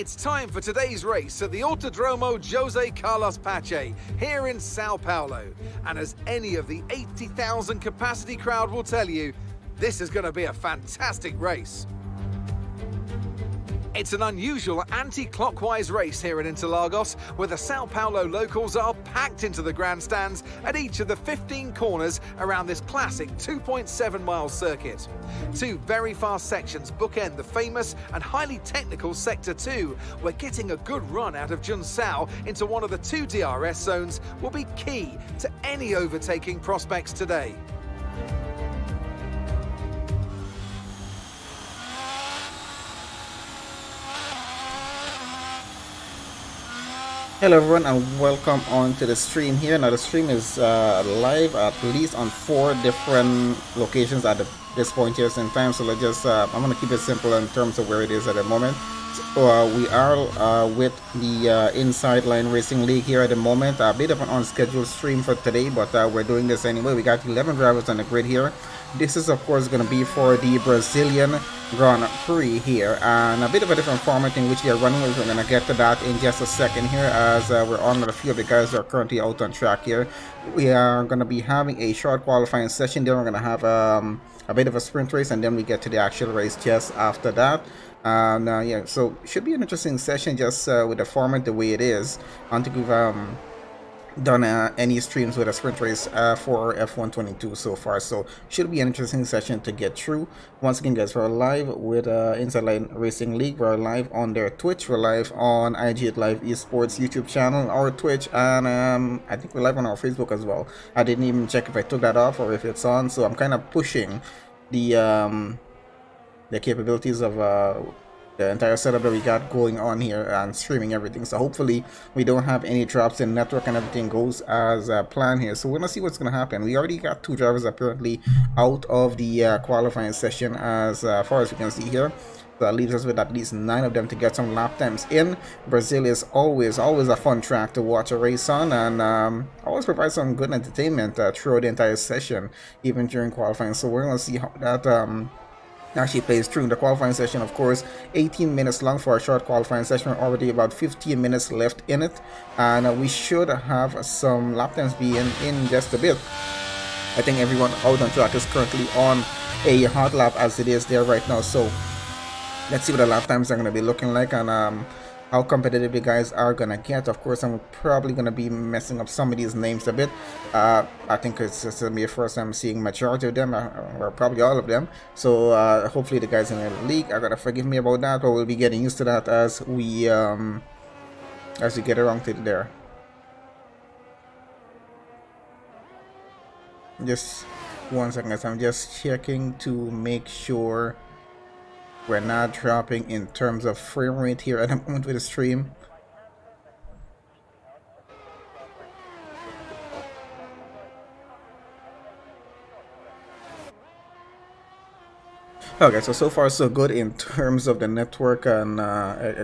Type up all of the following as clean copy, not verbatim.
It's time for today's race at the Autodromo Jose Carlos Pache here in Sao Paulo. And as any of the 80,000 capacity crowd will tell you, this is going to be a fantastic race. It's an unusual anti-clockwise race here in Interlagos, where the Sao Paulo locals are packed into the grandstands at each of the 15 corners around this classic 2.7-mile circuit. Two very fast sections bookend the famous and highly technical Sector 2, where getting a good run out of Junsao into one of the two DRS zones will be key to any overtaking prospects today. Hello everyone and welcome on to the stream here. Now the stream is live at least on 4 different locations at this point here in time. So let's just, I'm going to keep it simple in terms of where it is at the moment. So, we are with the Inside Line Racing League here at the moment. A bit of an unscheduled stream for today, but we're doing this anyway. We got 11 drivers on the grid here. This is of course going to be for the Brazilian Grand Prix here, and a bit of a different format in which they're running. We're going to get to that in just a second here, as we're on with a few of the guys that are currently out on track here. We are going to be having a short qualifying session, then we're going to have a bit of a sprint race, and then we get to the actual race just after that. Yeah, so should be an interesting session just with the format the way it is. I don't think we've done any streams with a sprint race for F122 so far, so should be an interesting session to get through. Once again guys, we're live with Inside Line Racing League. We're live on their Twitch, we're live on IG8Live Esports YouTube channel, our Twitch, and I think we're live on our Facebook as well. I didn't even check if I took that off or if it's on, so I'm kind of pushing the capabilities of the entire setup that we got going on here and streaming everything. So hopefully we don't have any drops in network and everything goes as planned here. So we're gonna see what's gonna happen. We already got 2 drivers apparently out of the qualifying session as far as we can see here. So that leaves us with at least 9 of them to get some lap times in. Brazil is always a fun track to watch a race on, and always provides some good entertainment throughout the entire session, even during qualifying. So we're gonna see how that actually plays through. The qualifying session, of course, 18 minutes long for a short qualifying session. We're already about 15 minutes left in it, and we should have some lap times be in just a bit. I think everyone out on track is currently on a hot lap as it is there right now, so let's see what the lap times are going to be looking like, and how competitive the guys are gonna get. Of course, I'm probably gonna be messing up some of these names a bit. I think it's gonna be the first time seeing majority of them, or probably all of them. So hopefully the guys in the league are gonna forgive me about that, but we'll be getting used to that as we get around to there. Just 1 second, guys. I'm just checking to make sure we're not dropping in terms of frame rate here at the moment with the stream. Okay, so far so good in terms of the network, and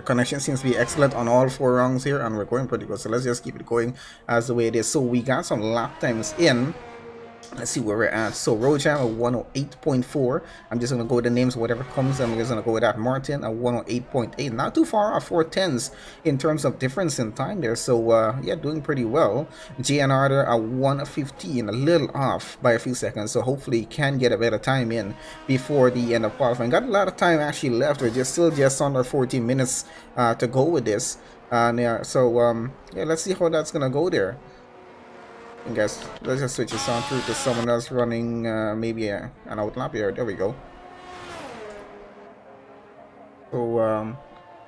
connection seems to be excellent on all 4 rounds here, and we're going pretty good. So let's just keep it going as the way it is. So we got some lap times in. Let's see where we're at. So Road Jam at 108.4. I'm just gonna go with the names, whatever comes. I'm just gonna go with that. Martin at 108.8. Not too far off 410s in terms of difference in time there. So yeah, doing pretty well. GNR there at 115, a little off by a few seconds. So hopefully can get a better time in before the end of qualifying. Got a lot of time actually left. We're still just under 14 minutes to go with this. And yeah, so yeah, let's see how that's gonna go there. And guys, let's just switch this on through to someone else running maybe an outlap here. There we go. So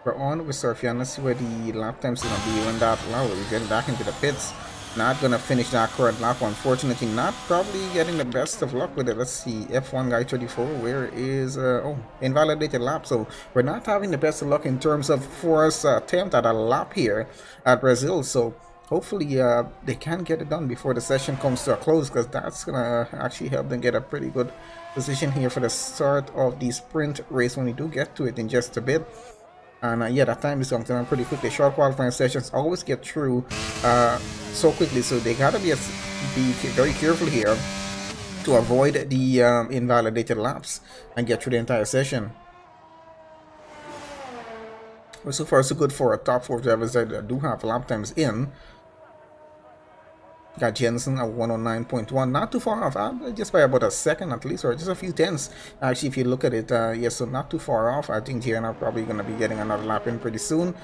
we're on with Surfian. Let's see where the lap time's gonna be when that we get back into the pits. Not gonna finish that current lap, unfortunately. Not probably getting the best of luck with it. Let's see, F1 guy 34, where is oh, invalidated lap. So we're not having the best of luck in terms of first attempt at a lap here at Brazil. So hopefully they can get it done before the session comes to a close, because that's gonna actually help them get a pretty good position here for the start of the sprint race when we do get to it in just a bit. And yeah, that time is going to run pretty quickly. Short qualifying sessions always get through so quickly, so they gotta be very careful here to avoid the invalidated laps and get through the entire session. Well, so far so good for our top 4 drivers that do have lap times in. Got Jensen at 109.1, not too far off, just by about a second at least, or just a few tenths. Actually, if you look at it, yes, so not too far off. I think JNR probably going to be getting another lap in pretty soon.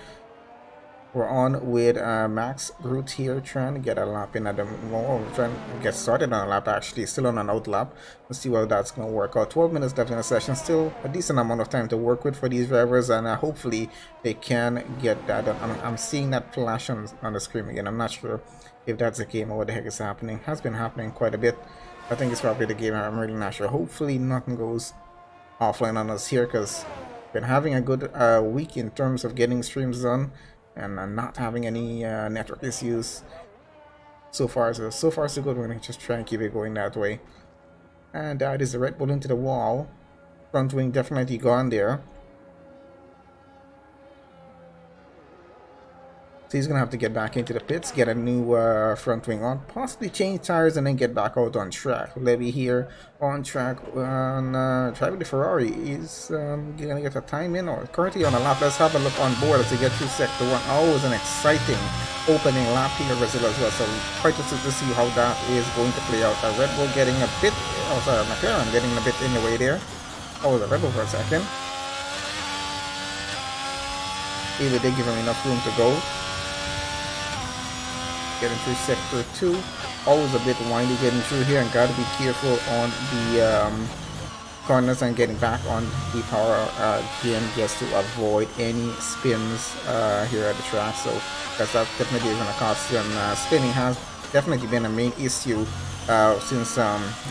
We're on with Max Root here, trying to get a lap in at the moment. We're trying to get started on a lap, actually, still on an out lap. Let's see how that's going to work out. 12 minutes left in the session, still a decent amount of time to work with for these drivers, and hopefully they can get that done. I'm seeing that flash on the screen again. I'm not sure if that's the game or what the heck is happening. Has been happening quite a bit. I think it's probably the game. I'm really not sure. Hopefully nothing goes offline on us here, because we've been having a good week in terms of getting streams done and not having any network issues so far. So far so good. We're gonna just try and keep it going that way. And that is the Red Bull into the wall. Front wing definitely gone there. So he's gonna have to get back into the pits, get a new front wing on, possibly change tires, and then get back out on track. Levy here on track on driving the Ferrari. Is gonna get a time in, or currently on a lap. Let's have a look on board as we get through sector 1. Oh, it was an exciting opening lap here, Brazil as well. So quite interested to see how that is going to play out. Red Bull getting a bit, oh sorry, McLaren getting a bit in the way there. Oh, the Red Bull for a second. Maybe they give him enough room to go. Getting through sector 2, always a bit windy getting through here, and gotta be careful on the corners and getting back on the power again, just to avoid any spins here at the track. So that's definitely going to cost you, and spinning has definitely been a main issue since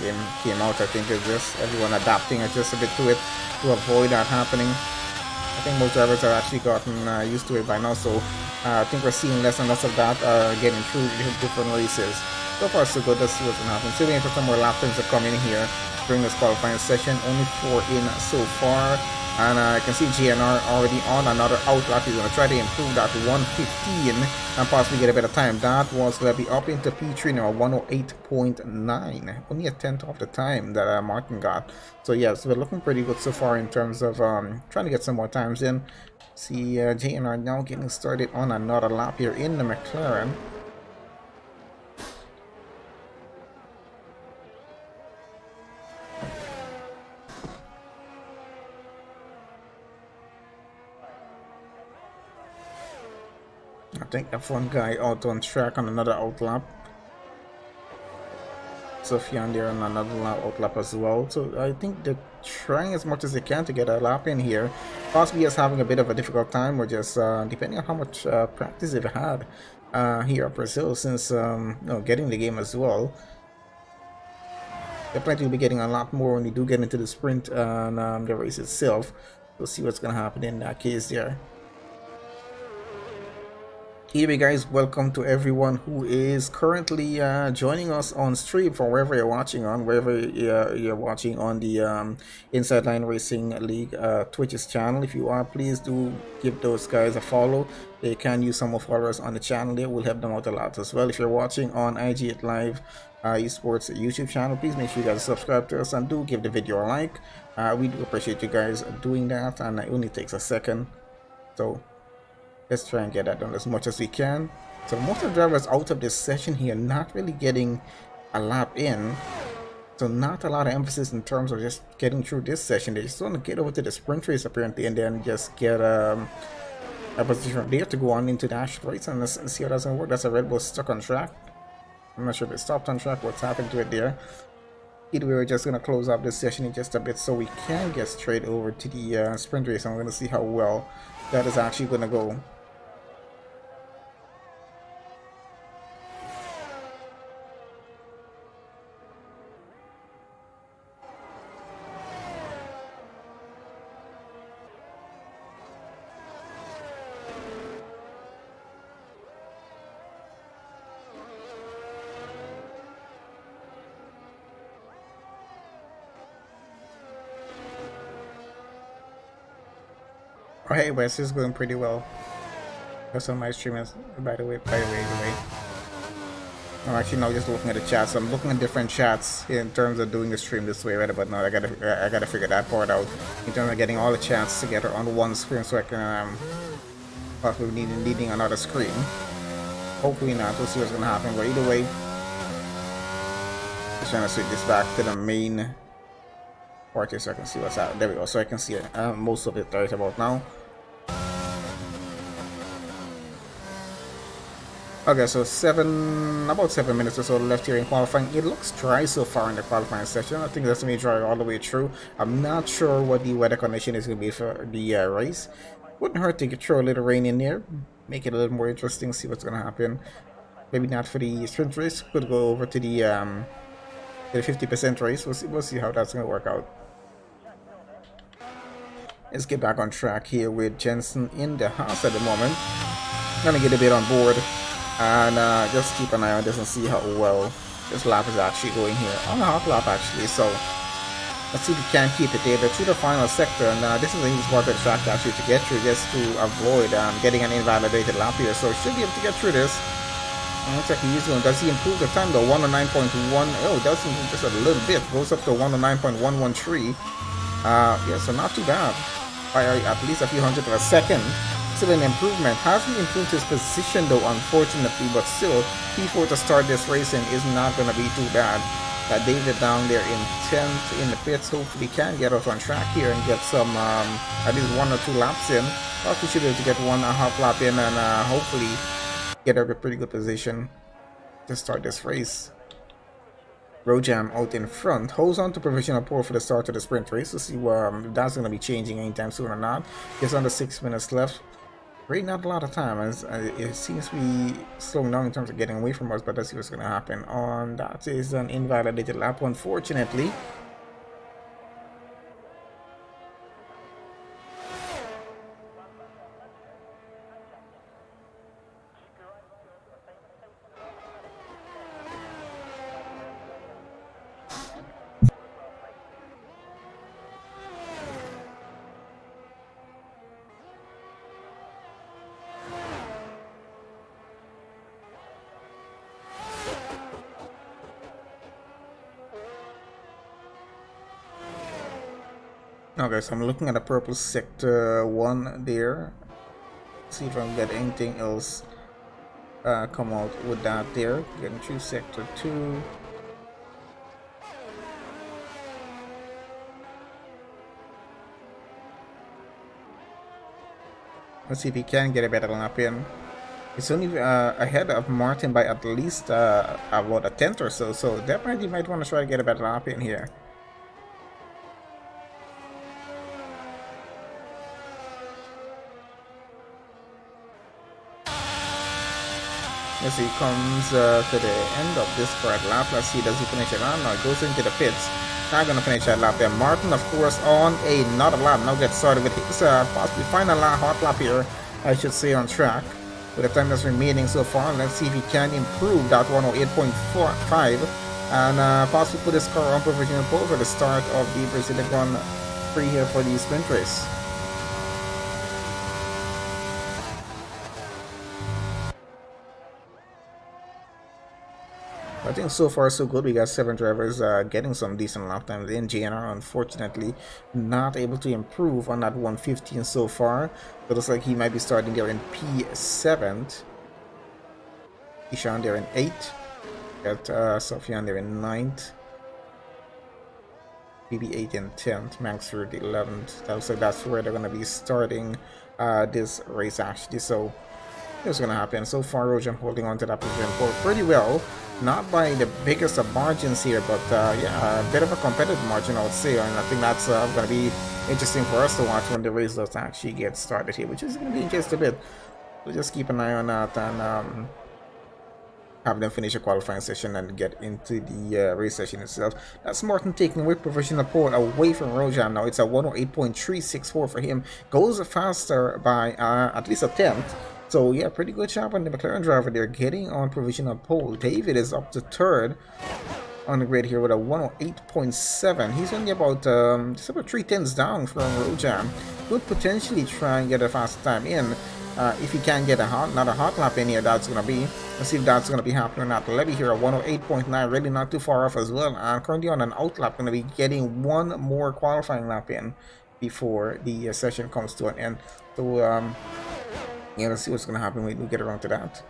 game came out. I think it's just everyone adapting just a bit to it to avoid that happening. I think most drivers have actually gotten used to it by now, so I think we're seeing less and less of that getting through different races. So far so good. Let's see what's going to happen. Still waiting for some more lap times to come in here during this qualifying session. Only 4 in so far, and I can see GNR already on another out lap. He's going to try to improve that 115 and possibly get a better time. That was Levy up into P3 now, 108.9, only a tenth of the time that Martin got. So yes, we're looking pretty good so far in terms of trying to get some more times in. See JNR now getting started on another lap here in the McLaren. I think F1 guy out on track on another outlap. Sofian there on another outlap as well. So I think they're trying as much as they can to get a lap in here. Possibly just having a bit of a difficult time, or just depending on how much practice they've had here at Brazil since getting the game as well. They're planning to be getting a lot more when they do get into the sprint and the race itself. We'll see what's going to happen in that case there. Anyway guys, welcome to everyone who is currently joining us on stream from wherever you're watching on, wherever you're watching on the Inside Line Racing League Twitch's channel. If you are, please do give those guys a follow. They can use some more followers on the channel. They will help them out a lot as well. If you're watching on IG8Live Esports YouTube channel, please make sure you guys subscribe to us and do give the video a like. We do appreciate you guys doing that, and it only takes a second. So let's try and get that done as much as we can. So most of the drivers out of this session here not really getting a lap in. So not a lot of emphasis in terms of just getting through this session. They just want to get over to the sprint race apparently, and then just get a position there to go on into the actual race, and let's see how that's going to work. That's a Red Bull stuck on track. I'm not sure if it stopped on track, what's happened to it there. Either way, we're just going to close up this session in just a bit so we can get straight over to the sprint race, and we're going to see how well that is actually going to go. Oh, hey Wes, this is going pretty well. That's on my stream, by the way. I'm actually now just looking at the chats. I'm looking at different chats in terms of doing the stream this way, right? But no, I gotta figure that part out in terms of getting all the chats together on one screen so I can possibly needing another screen. Hopefully not. We'll see what's gonna happen. But either way, just trying to switch this back to the main part here so I can see what's out. There we go. So I can see most of it right about now. Okay, so about 7 minutes or so left here in qualifying. It looks dry so far in the qualifying session. I think that's going to be dry all the way through. I'm not sure what the weather condition is going to be for the race. Wouldn't hurt to throw a little rain in there, make it a little more interesting, see what's going to happen. Maybe not for the sprint race. Could go over to the 50% race. We'll see how that's going to work out. Let's get back on track here with Jensen in the house at the moment. Gonna get a bit on board. And just keep an eye on this and see how well this lap is actually going here. On a hot lap actually, so let's see if we can keep it there. But through the final sector, and this is a easy part of the track actually to get through, just to avoid getting an invalidated lap here. So should be able to get through this. Looks like he's doing. Does he improve the time though? 109.1. Oh, does improve just a little bit. Goes up to 109.113. Yeah, so not too bad. By at least a few hundredths of a second. Still an improvement. Hasn't improved his position though, unfortunately, but still P4 to start this racing is not going to be too bad. David down there in 10th in the pits. Hopefully can get us on track here and get some at least 1 or 2 laps in. Probably should be able to get one half lap in and hopefully get a pretty good position to start this race. Rojam out in front, holds on to provisional pole for the start of the sprint race. We'll see if that's going to be changing anytime soon or not. Just under 6 minutes left. Really not a lot of time, as it seems to be slowing down in terms of getting away from us, but let's see what's going to happen. On that is an invalidated lap, unfortunately. Okay, so I'm looking at the purple sector 1 there. See if I can get anything else come out with that there. Getting through sector 2. Let's see if he can get a better lap in. It's only ahead of Martin by at least about a tenth or so, so definitely might want to try to get a better lap in here. As he comes to the end of this part lap, let's see, does he finish it on? No, he goes into the pits. Not gonna finish that lap there. Martin, of course, on another lap. Now gets started with his possibly final hot lap here, I should say, on track. With the time that's remaining so far, let's see if he can improve that 108.45 and possibly put his car on provisional pole for the start of the Brazilian Grand Prix here for the sprint race. I think so far so good. We got 7 drivers getting some decent lap times in. JNR unfortunately not able to improve on that 115 so far. It looks like he might be starting there in P7. Ishan there in 8th. Got Sofian there in 9th. BB8 in 10th. Maxford 11th. Looks like that's where they're going to be starting this race actually. So what's going to happen? So far, Rojam holding on to that position pretty well. Not by the biggest of margins here, but yeah, a bit of a competitive margin, I would say. And I think that's going to be interesting for us to watch when the race does actually get started here, which is going to be in just a bit. So just keep an eye on that and have them finish a qualifying session and get into the race session itself. That's Martin taking away provisional pole away from Rojam now. It's a 108.364 for him. Goes faster by at least a tenth. So yeah, pretty good job on the McLaren driver there, getting on provisional pole. David is up to 3rd on the grid here with a 108.7. He's only about just about 3 tenths down from Rojam. Could potentially try and get a fast time in if he can get another hot lap in here. That's gonna be. Let's see if that's gonna be happening or not. Levy here at 108.9, really not too far off as well. And currently on an out lap, gonna be getting one more qualifying lap in before the session comes to an end. So Yeah, let's see what's gonna happen when we get around to that.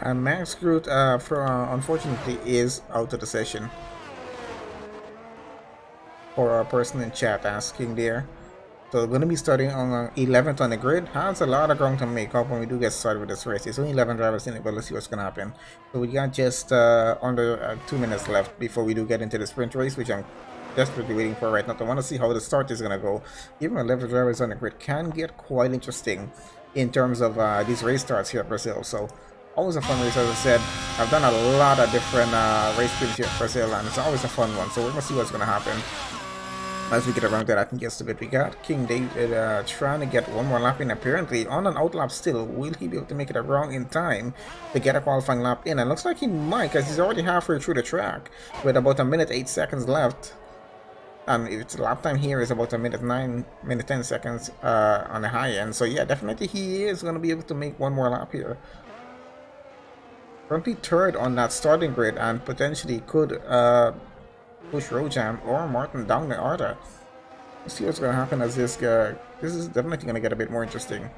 And Max Groot, unfortunately, is out of the session. For our person in chat asking there. So we're going to be starting on 11th on the grid. Has a lot of ground to make up when we do get started with this race. It's only 11 drivers in it, but let's see what's going to happen. So we got just under 2 minutes left before we do get into the sprint race, which I'm desperately waiting for right now. I want to see how the start is going to go. Even 11 drivers on the grid can get quite interesting in terms of these race starts here at Brazil. So always a fun race, as I said. I've done a lot of different race streams here at Brazil, and it's always a fun one. So we're going to see what's going to happen as we get around that. I think just a bit. We got King David trying to get one more lap in, apparently on an outlap still. Will he be able to make it around in time to get a qualifying lap in? And looks like he might, because he's already halfway through the track with about 1 minute 8 seconds left. And its lap time here is about 1minute 10 seconds on the high end. So yeah, definitely he is going to be able to make one more lap here. Currently third on that starting grid, and potentially could push Rojam or Martin down the order. Let's see what's going to happen as this is definitely going to get a bit more interesting.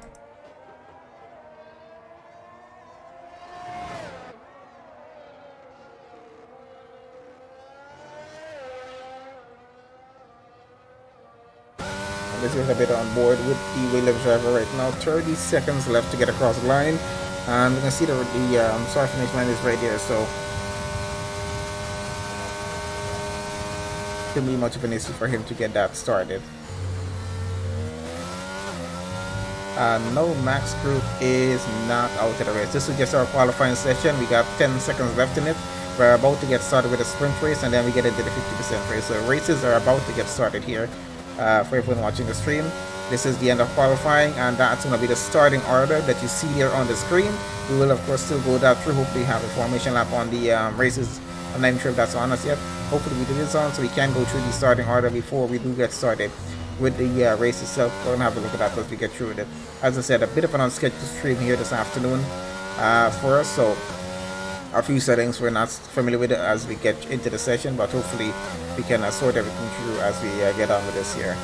This is a bit on board with the Williams driver right now. 30 seconds left to get across the line, and we can see the start finish line is right here. So be much of an issue for him to get that started. No, Max Group is not out of the race. This is just our qualifying session. We got 10 seconds left in it. We're about to get started with a sprint race, and then we get into the 50% race. So races are about to get started here. For everyone watching the stream, this is the end of qualifying, and that's going to be the starting order that you see here on the screen. We will of course still go that through. Hopefully have a formation lap on the races. I'm not even sure if that's on us yet. Hopefully we do this on, so we can go through the starting order before we do get started with the race itself. We're gonna have a look at that as we get through with it. As I said, a bit of an unscheduled stream here this afternoon for us, so a few settings we're not familiar with it as we get into the session, but hopefully we can sort everything through as we get on with this here.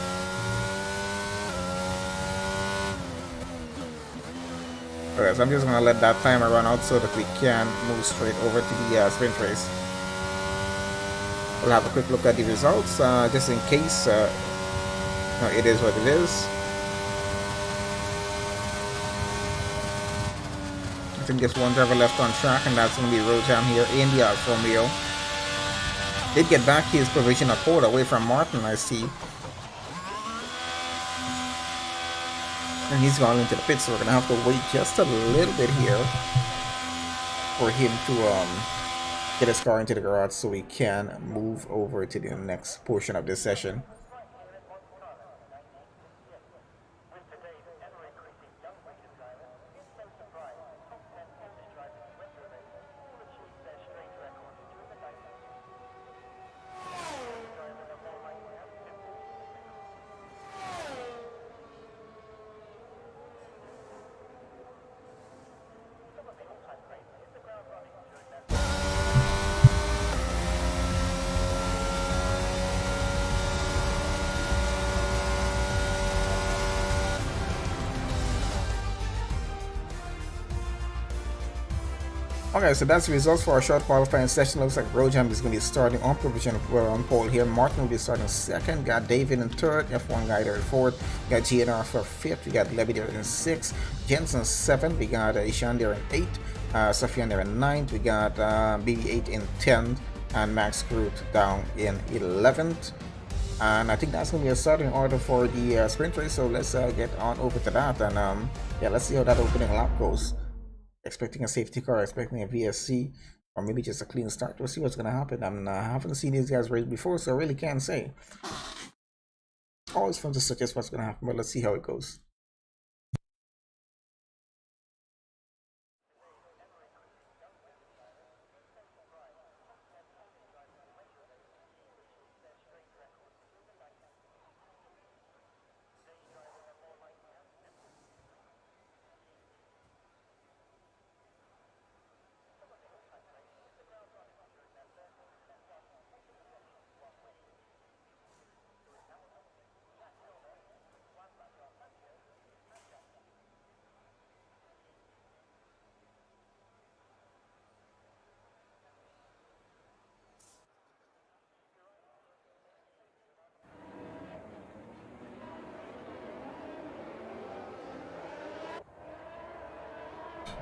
Alright, so I'm just gonna let that timer run out so that we can move straight over to the sprint race. We'll have a quick look at the results, just in case. It is what it is. I think there's one driver left on track, and that's going to be Rojam here in the Alfa Romeo. Did get back his provisional pole away from Martin, I see. And he's gone into the pits, so we're going to have to wait just a little bit here for him to get his car into the garage so we can move over to the next portion of this session. Okay, so that's the results for our short qualifying session. Looks like Rojam is going to be starting on provisional on pole here. Martin will be starting second. Got David in third. F1 guy there in fourth. Got GNR for fifth. We got Levy there in sixth. Jensen seventh. We got Ishan there in eighth. Sofian there in ninth. We got BB8 in 10th. And Max Groot down in 11th. And I think that's going to be a starting order for the sprint race. So let's get on over to that. And yeah, let's see how that opening lap goes. Expecting a safety car, expecting a VSC. or maybe just a clean start. We'll see what's going to happen. I haven't seen these guys race before, so I really can't say. Always fun to suggest what's going to happen, but let's see how it goes.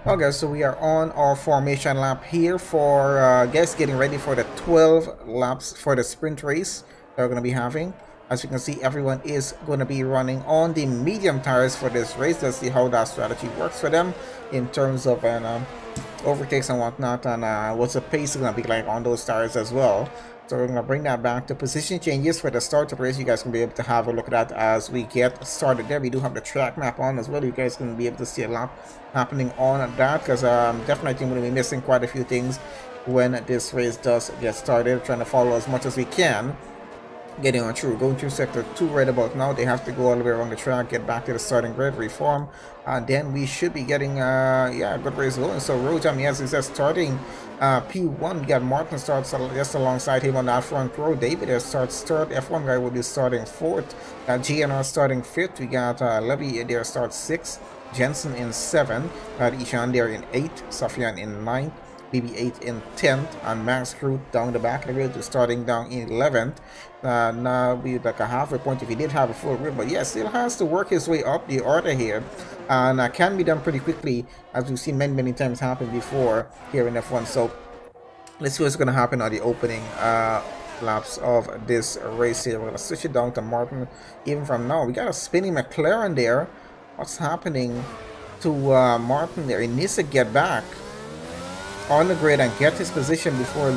Okay, so we are on our formation lap here for guys getting ready for the 12 laps for the sprint race that we're going to be having. As you can see, everyone is going to be running on the medium tires for this race. Let's see how that strategy works for them in terms of overtakes and whatnot, and what's the pace going to be like on those tires as well. So we're going to bring that back to position changes for the start of the race. You guys can be able to have a look at that as we get started there. We do have the track map on as well. You guys can be able to see a lot happening on that, because definitely I'm going to be missing quite a few things when this race does get started. Trying to follow as much as we can. Getting on through, going through sector 2 right about now. They have to go all the way around the track, get back to the starting grid, reform, and then we should be getting a good race going. So Rojam, yes, he's just starting P1. We got Martin starts just alongside him on that front row. David there starts third. F1 guy will be starting fourth. GNR starting fifth. We got Levy there starts sixth. Jensen in 7th. Got Ishan there in 8th. Safian in 9th. BB8 in 10th, and Max Root down the back of the grid to starting down in 11th. Now we like a halfway point if he did have a full grid, but yeah, still has to work his way up the order here, and can be done pretty quickly, as we've seen many times happen before here in F1. So let's see what's going to happen on the opening laps of this race here. We're going to switch it down to Martin. Even from now, we got a spinning McLaren there. What's happening to Martin there? He needs to get back on the grid and get his position before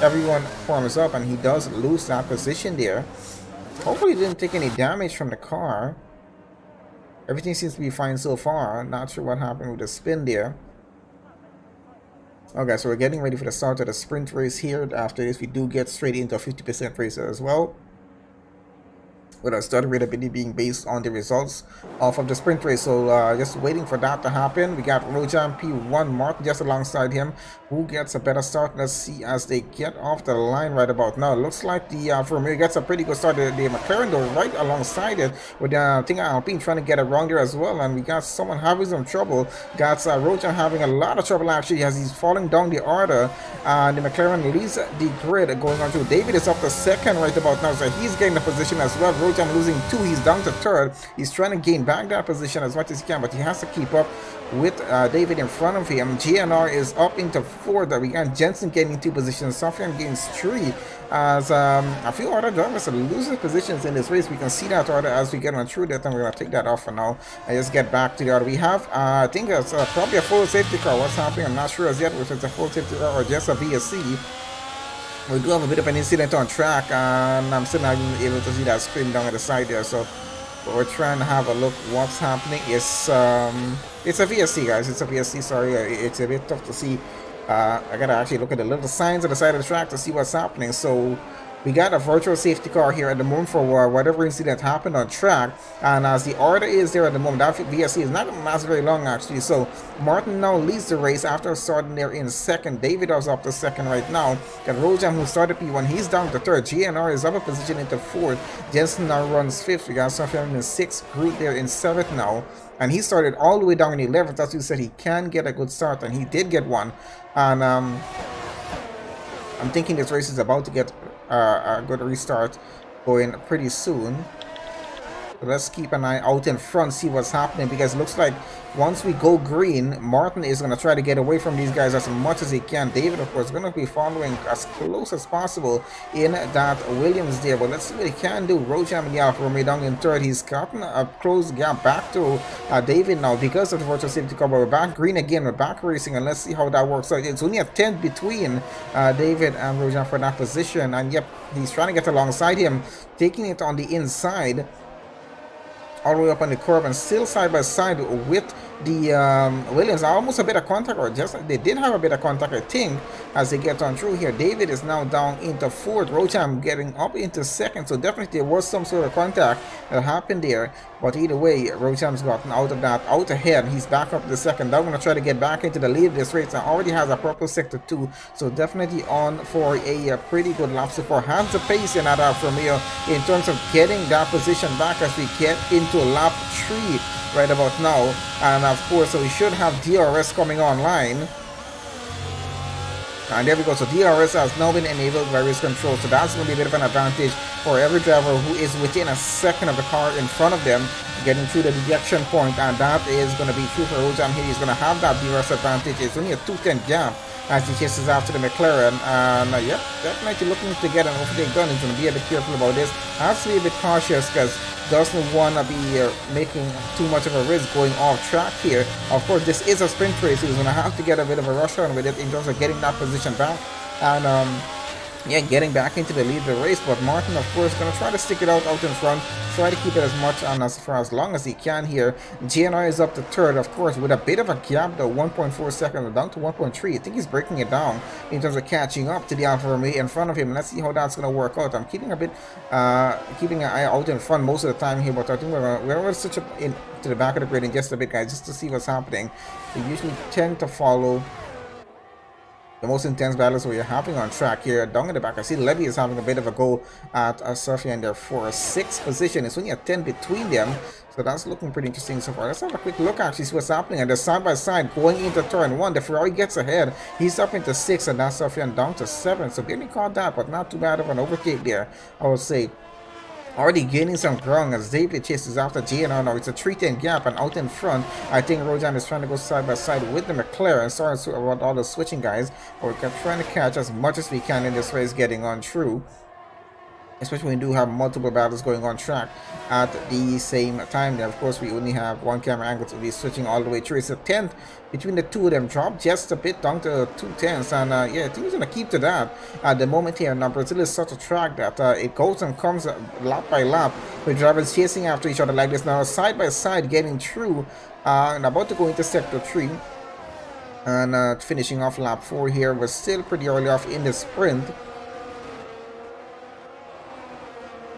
everyone forms up, and he does lose that position there. Hopefully he didn't take any damage from the car. Everything seems to be fine so far. Not sure what happened with the spin there. Okay, so we're getting ready for the start of the sprint race here. After this, we do get straight into a 50% race as well, with our start rate ability being based on the results off of the sprint race. So just waiting for that to happen. We got Rojam P1, Martin just alongside him. Who gets a better start? Let's see as they get off the line right about now. Looks like the Vermeer gets a pretty good start. The McLaren though right alongside it, with I think Alpine trying to get it wrong there as well, and we got someone having some trouble. Got Rojam having a lot of trouble actually as he's falling down the order, and the McLaren leads the grid going on to David is up to second right about now, so he's getting the position as well. Rojam losing 2, he's down to third. He's trying to gain back that position as much as he can, but he has to keep up with David in front of him. GNR is up into 4th. We got Jensen getting 2 positions. Sofian gains 3. As a few other drivers are losing positions in this race. We can see that order as we get on through that, and we're going to take that off for now and just get back to the order. We have, I think it's probably a full safety car. What's happening? I'm not sure as yet if it's a full safety car or just a VSC. We do have a bit of an incident on track, and I'm still not even able to see that screen down at the side there. So we're trying to have a look what's happening. It's a VSC, guys. It's a VSC. Sorry, it's a bit tough to see. I gotta actually look at the little signs on the side of the track to see what's happening. So we got a virtual safety car here at the moment for whatever incident happened on track, and as the order is there at the moment, that VSC is not going to last very long actually. So Martin now leads the race after starting there in 2nd. David is up to 2nd right now. Got Rojam who started P1, he's down to 3rd. GNR is up a position into 4th. Jensen now runs 5th. We got Sofian in 6th. Groot there in 7th now, and he started all the way down in 11th. As you said, he can get a good start, and he did get one. And I'm thinking this race is about to get a good restart going pretty soon. So let's keep an eye out in front, see what's happening, because it looks like once we go green, Martin is going to try to get away from these guys as much as he can. David, of course, is going to be following as close as possible in that Williams there. But let's see what he can do. Rojam and Alfa Romeo down in third. He's gotten a close gap back to David now because of the virtual safety cover. We're back green again. We're back racing, and let's see how that works out. It's only a 10 between David and Rojam for that position. And yep, he's trying to get alongside him, taking it on the inside, all the way up on the curb, and still side by side with the Williams. Almost a bit of contact, or just they did have a bit of contact, I think, as they get on through here. David is now down into fourth. Rocham getting up into second, so definitely there was some sort of contact that happened there. But either way, Rocham's gotten out of that, out ahead. He's back up to the second. Now going to try to get back into the lead of this race, and already has a purple sector 2, so definitely on for a pretty good lap so far. Has the pace in that Alfa Romeo in terms of getting that position back as we get into lap 3 right about now. And of course, so we should have DRS coming online. And there we go. So DRS has now been enabled by race control. So that's going to be a bit of an advantage for every driver who is within a second of the car in front of them getting through the detection point. And that is going to be true for Rojam here. He's going to have that DRS advantage. It's only a 210 gap as he chases after the McLaren. And yep, definitely looking to get an overtake done. He's going to be a bit careful about this. Has to be a bit cautious because doesn't want to be making too much of a risk going off track here. Of course, this is a sprint race. He's going to have to get a bit of a rush on with it in terms of getting that position back. And yeah, getting back into the lead of the race. But Martin, of course, going to try to stick it out in front, try to keep it as much on us for as long as he can here. GNR is up to third, of course, with a bit of a gap though, 1.4 seconds down to 1.3. I think he's breaking it down in terms of catching up to the Alfa Romeo in front of him. Let's see how that's going to work out. I'm keeping a bit, keeping an eye out in front most of the time here, but I think we're going to switch up in to the back of the grid in just a bit, guys, just to see what's happening. We usually tend to follow the most intense battles we're having on track here. Down in the back, I see Levy is having a bit of a go at Sofia in there for a 6th position. It's only a 10 between them, so that's looking pretty interesting so far. Let's have a quick look actually, see what's happening. And they're side by side going into turn 1. The Ferrari gets ahead. He's up into 6, and that's Sofia down to 7. So barely caught that, but not too bad of an overtake there, I would say. Already gaining some ground as David chases after GNR now. It's a 310 gap, and out in front, I think Rojan is trying to go side by side with the McLaren. Sorry about all the switching, guys, but we're trying to catch as much as we can in this race getting on through, especially when we do have multiple battles going on track at the same time. Then of course we only have one camera angle to be switching all the way through. It's a 10th between the two of them, dropped just a bit down to 2/10, and yeah, I think he's gonna keep to that at the moment here. Now Brazil is such a track that it goes and comes lap by lap with drivers chasing after each other like this. Now side by side getting through and about to go into sector 3 and finishing off lap 4 here. We're still pretty early off in the sprint.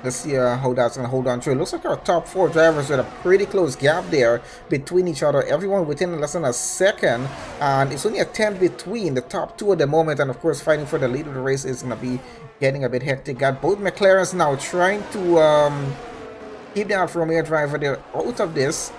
Let's see how that's going to hold on through. It looks like our top 4 drivers with a pretty close gap there between each other. Everyone within less than a second. And it's only a 10 between the top 2 at the moment. And of course, fighting for the lead of the race is going to be getting a bit hectic. Got both McLarens now trying to keep the Alfa Romeo driver there out of this.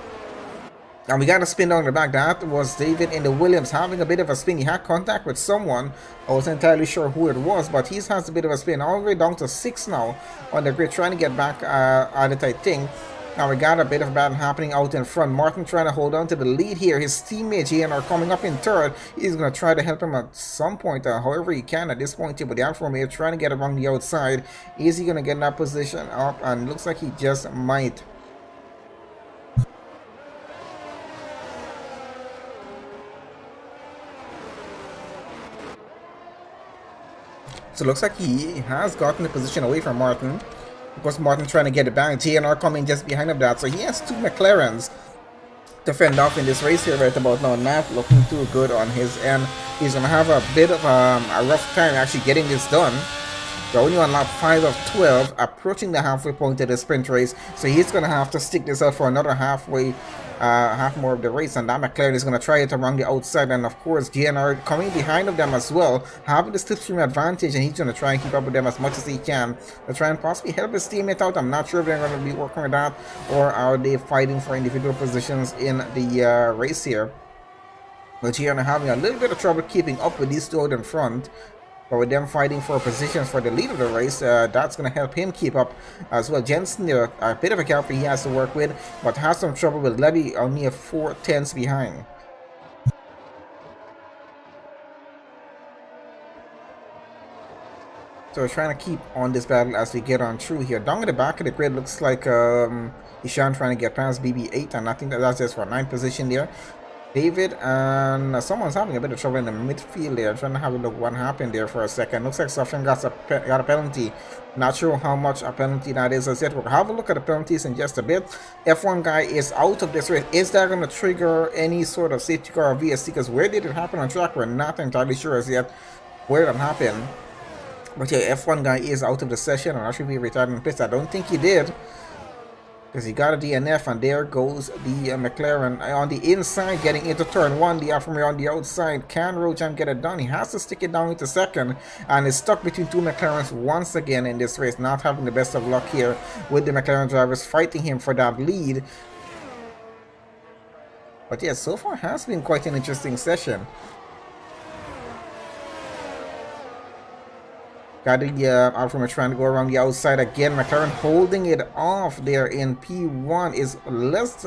And we got a spin down the back. That was David in the Williams having a bit of a spin. He had contact with someone. I wasn't entirely sure who it was, but he has a bit of a spin. All the way down to 6 now on the grid, trying to get back at it, I think. Now we got a bit of a battle happening out in front. Martin trying to hold on to the lead here. His teammates here are coming up in third. He's going to try to help him at some point, however he can at this point here. But the Alfa Romeo trying to get around the outside. Is he going to get that position up? And looks like he just might. So it looks like he has gotten the position away from Martin. Of course, Martin trying to get it back. GNR coming just behind of that. So he has 2 McLarens to fend off in this race here right about now. Not looking too good on his end. He's going to have a bit of a rough time actually getting this done. We're only on lap 5 of 12, approaching the halfway point of the sprint race. So he's going to have to stick this out for another half more of the race. And that McLaren is going to try it around the outside. And of course, GNR coming behind of them as well, having the slipstream advantage. And he's going to try and keep up with them as much as he can to try and possibly help his teammate out. I'm not sure if they're going to be working with that, or are they fighting for individual positions in the race here. But GNR having a little bit of trouble keeping up with these two out in front. But with them fighting for positions for the lead of the race, that's going to help him keep up as well. Jensen, there a bit of a gap he has to work with, but has some trouble with Levy only a 4/10 behind. So we're trying to keep on this battle as we get on through here. Down at the back of the grid looks like Ishan trying to get past BB8, and I think that's just for 9th position there. David and someone's having a bit of trouble in the midfield there. Trying to have a look what happened there for a second. Looks like Sofyan got a penalty. Not sure how much a penalty that is as yet. We'll have a look at the penalties in just a bit. F1 guy is out of this race. Is that going to trigger any sort of safety car or VSC? Because where did it happen on track? We're not entirely sure as yet where that happened. But yeah, F1 guy is out of the session. I'm not sure if he retired in pits. I don't think he did, because he got a DNF, and there goes the McLaren on the inside getting into turn 1. The Alfa Romeo on the outside. Can Rojam get it done? He has to stick it down into second, and is stuck between two McLarens once again in this race. Not having the best of luck here with the McLaren drivers fighting him for that lead. But yeah, so far has been quite an interesting session. Got the Alfa Romeo trying to go around the outside again. McLaren holding it off there in P1 is less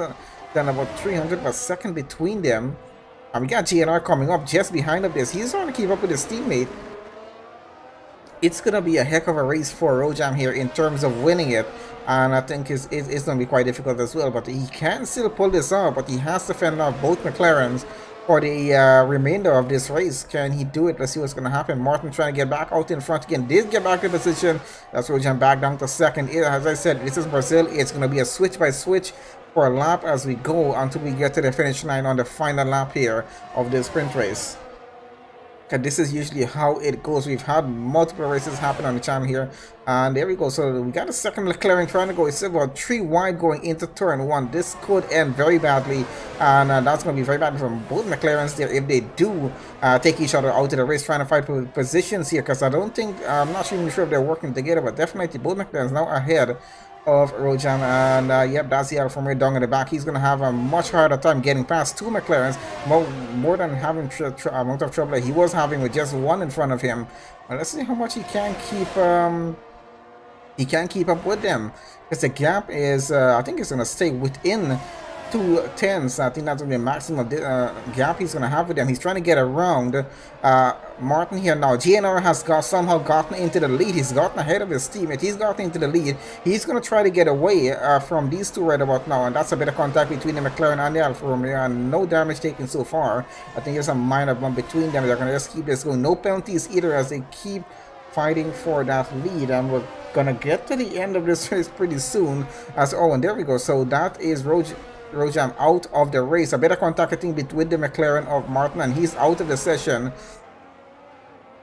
than about 300 per second between them. And we got GNR coming up just behind of this. He's trying to keep up with his teammate. It's going to be a heck of a race for Rojam here in terms of winning it. And I think it's going to be quite difficult as well. But he can still pull this off. But he has to fend off both McLarens for the remainder of this race. Can he do it? Let's see what's going to happen. Martin trying to get back out in front again. Did get back to position. That's Rojam back down to second. As I said, this is Brazil. It's going to be a switch by switch for a lap as we go until we get to the finish line on the final lap here of this sprint race. And this is usually how it goes. We've had multiple races happen on the channel here, and there we go. So we got a second McLaren trying to go. It's about 3 wide going into turn 1. This could end very badly, and that's going to be very bad from both McLarens there if they do take each other out of the race, trying to fight for positions here. Because I'm not even sure if they're working together, but definitely both McLarens now ahead of Rojam, and yep, that's the Alfa Romeo down in the back. He's going to have a much harder time getting past two McLarens, more than having amount of trouble he was having with just one in front of him. But let's see how much he can keep up with them, because the gap is I think it's going to stay within 2/10. I think that's going to be a maximum gap he's going to have with them. He's trying to get around Martin here now. GNR has somehow gotten into the lead. He's gotten ahead of his teammate. He's gotten into the lead. He's going to try to get away from these two right about now, and that's a bit of contact between the McLaren and the Alfa Romeo, and no damage taken so far. I think there's a minor bump between them. They're going to just keep this going. No penalties either as they keep fighting for that lead, and we're going to get to the end of this race pretty soon. And there we go. So that is Rojam out of the race. A bit of contact, I think, with the McLaren of Martin, and he's out of the session.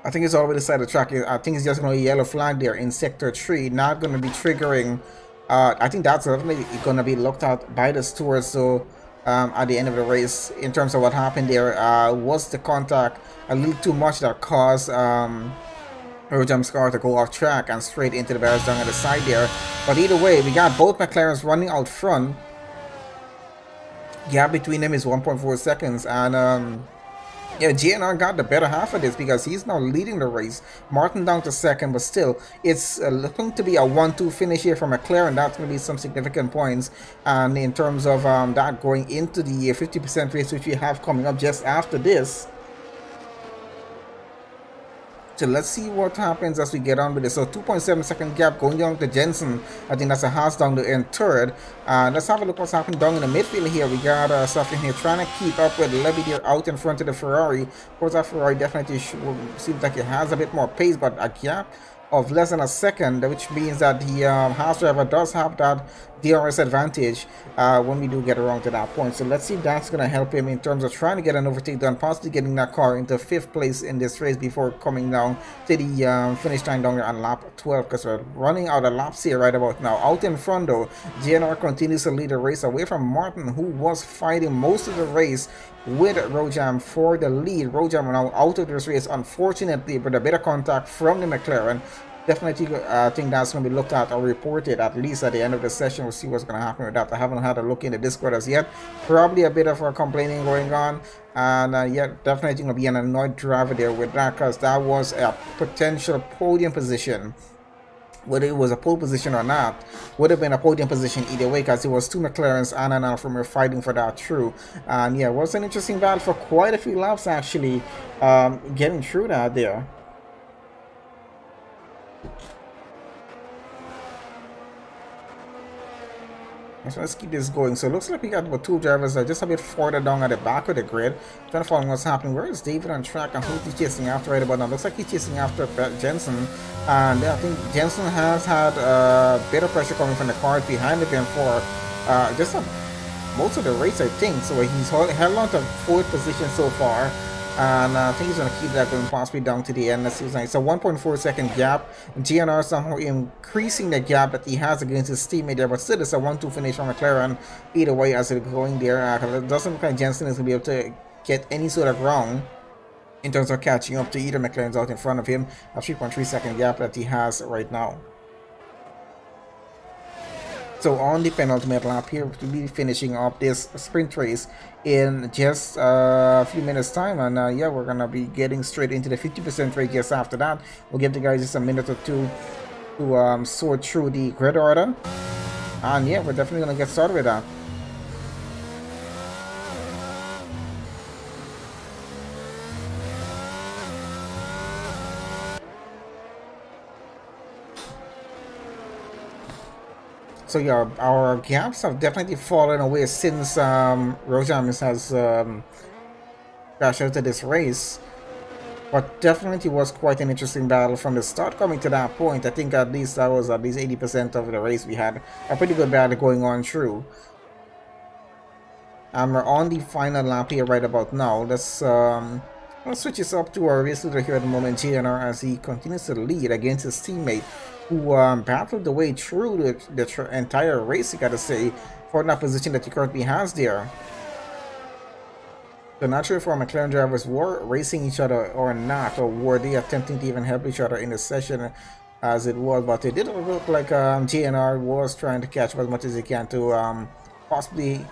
I think it's already side of the track. I think it's just going to be a yellow flag there in sector 3. Not going to be triggering. I think that's definitely going to be looked at by the stewards. So at the end of the race, in terms of what happened there, was the contact a little too much that caused Rojam's car to go off track and straight into the barriers down at the side there. But either way, we got both McLarens running out front. Gap between them is 1.4 seconds, and yeah, GNR got the better half of this because he's now leading the race. Martin down to second, but still, it's looking to be a 1-2 finish here for McLaren. That's going to be some significant points, and in terms of that going into the 50% race, which we have coming up just after this. So let's see what happens as we get on with this. So 2.7 second gap going down to Jensen. I think that's a Haas down to in third. Let's have a look what's happening down in the midfield here. We got Sofyan here trying to keep up with Lebedeer out in front of the Ferrari. Of course, that Ferrari definitely seems like it has a bit more pace, but a gap of less than a second, which means that the Haas driver does have that DRS advantage when we do get around to that point. So let's see if that's going to help him in terms of trying to get an overtake done, possibly getting that car into 5th place in this race before coming down to the finish line down there on lap 12, because we're running out of laps here right about now. Out in front though, GNR continues to lead the race away from Martin, who was fighting most of the race with Rojam for the lead. Rojam now out of this race, unfortunately, with a bit of contact from the McLaren. definitely I think that's going to be looked at or reported at least at the end of the session. We'll see what's going to happen with that. I haven't had a look in the Discord as yet. Probably a bit of complaining going on, and yeah, definitely going to be an annoyed driver there with that, because that was a potential podium position. Whether it was a pole position or not, would have been a podium position either way, because it was two McLarens and an Alfa Romeo fighting for that through. And yeah, it was an interesting battle for quite a few laps actually, getting through that there. So let's keep this going. So it looks like we got about two drivers that are just a bit further down at the back of the grid. Trying to follow what's happening. Where is David on track and who's he chasing after right about now? Looks like he's chasing after Jensen. And I think Jensen has had a bit of pressure coming from the cars behind him for most of the race, I think. So he's held on to fourth position so far. And I think he's going to keep that going possibly down to the end. Let's see. It's a 1.4 second gap. GNR somehow increasing the gap that he has against his teammate there, but still it's a 1-2 finish from McLaren either way as it's going there. It doesn't look like Jensen is going to be able to get any sort of ground in terms of catching up to either McLaren's out in front of him. A 3.3 second gap that he has right now. So on the penultimate lap here, we'll be finishing up this sprint race in just a few minutes time, and yeah, we're gonna be getting straight into the 50% race just after that. We'll give the guys just a minute or two to sort through the grid order, and yeah, we're definitely gonna get started with that. So yeah, our gaps have definitely fallen away since Rojamis has crashed out of this race. But definitely was quite an interesting battle from the start coming to that point. I think at least that was at least 80% of the race. We had a pretty good battle going on through. And we're on the final lap here right about now. Let's switch this up to our race leader here at the moment, GNR, as he continues to lead against his teammate, who battled the way through the entire race, you gotta say, for that position that he currently has there. So not sure if our McLaren drivers were racing each other or not, or were they attempting to even help each other in the session as it was, but it did look like GNR was trying to catch up as much as he can to possibly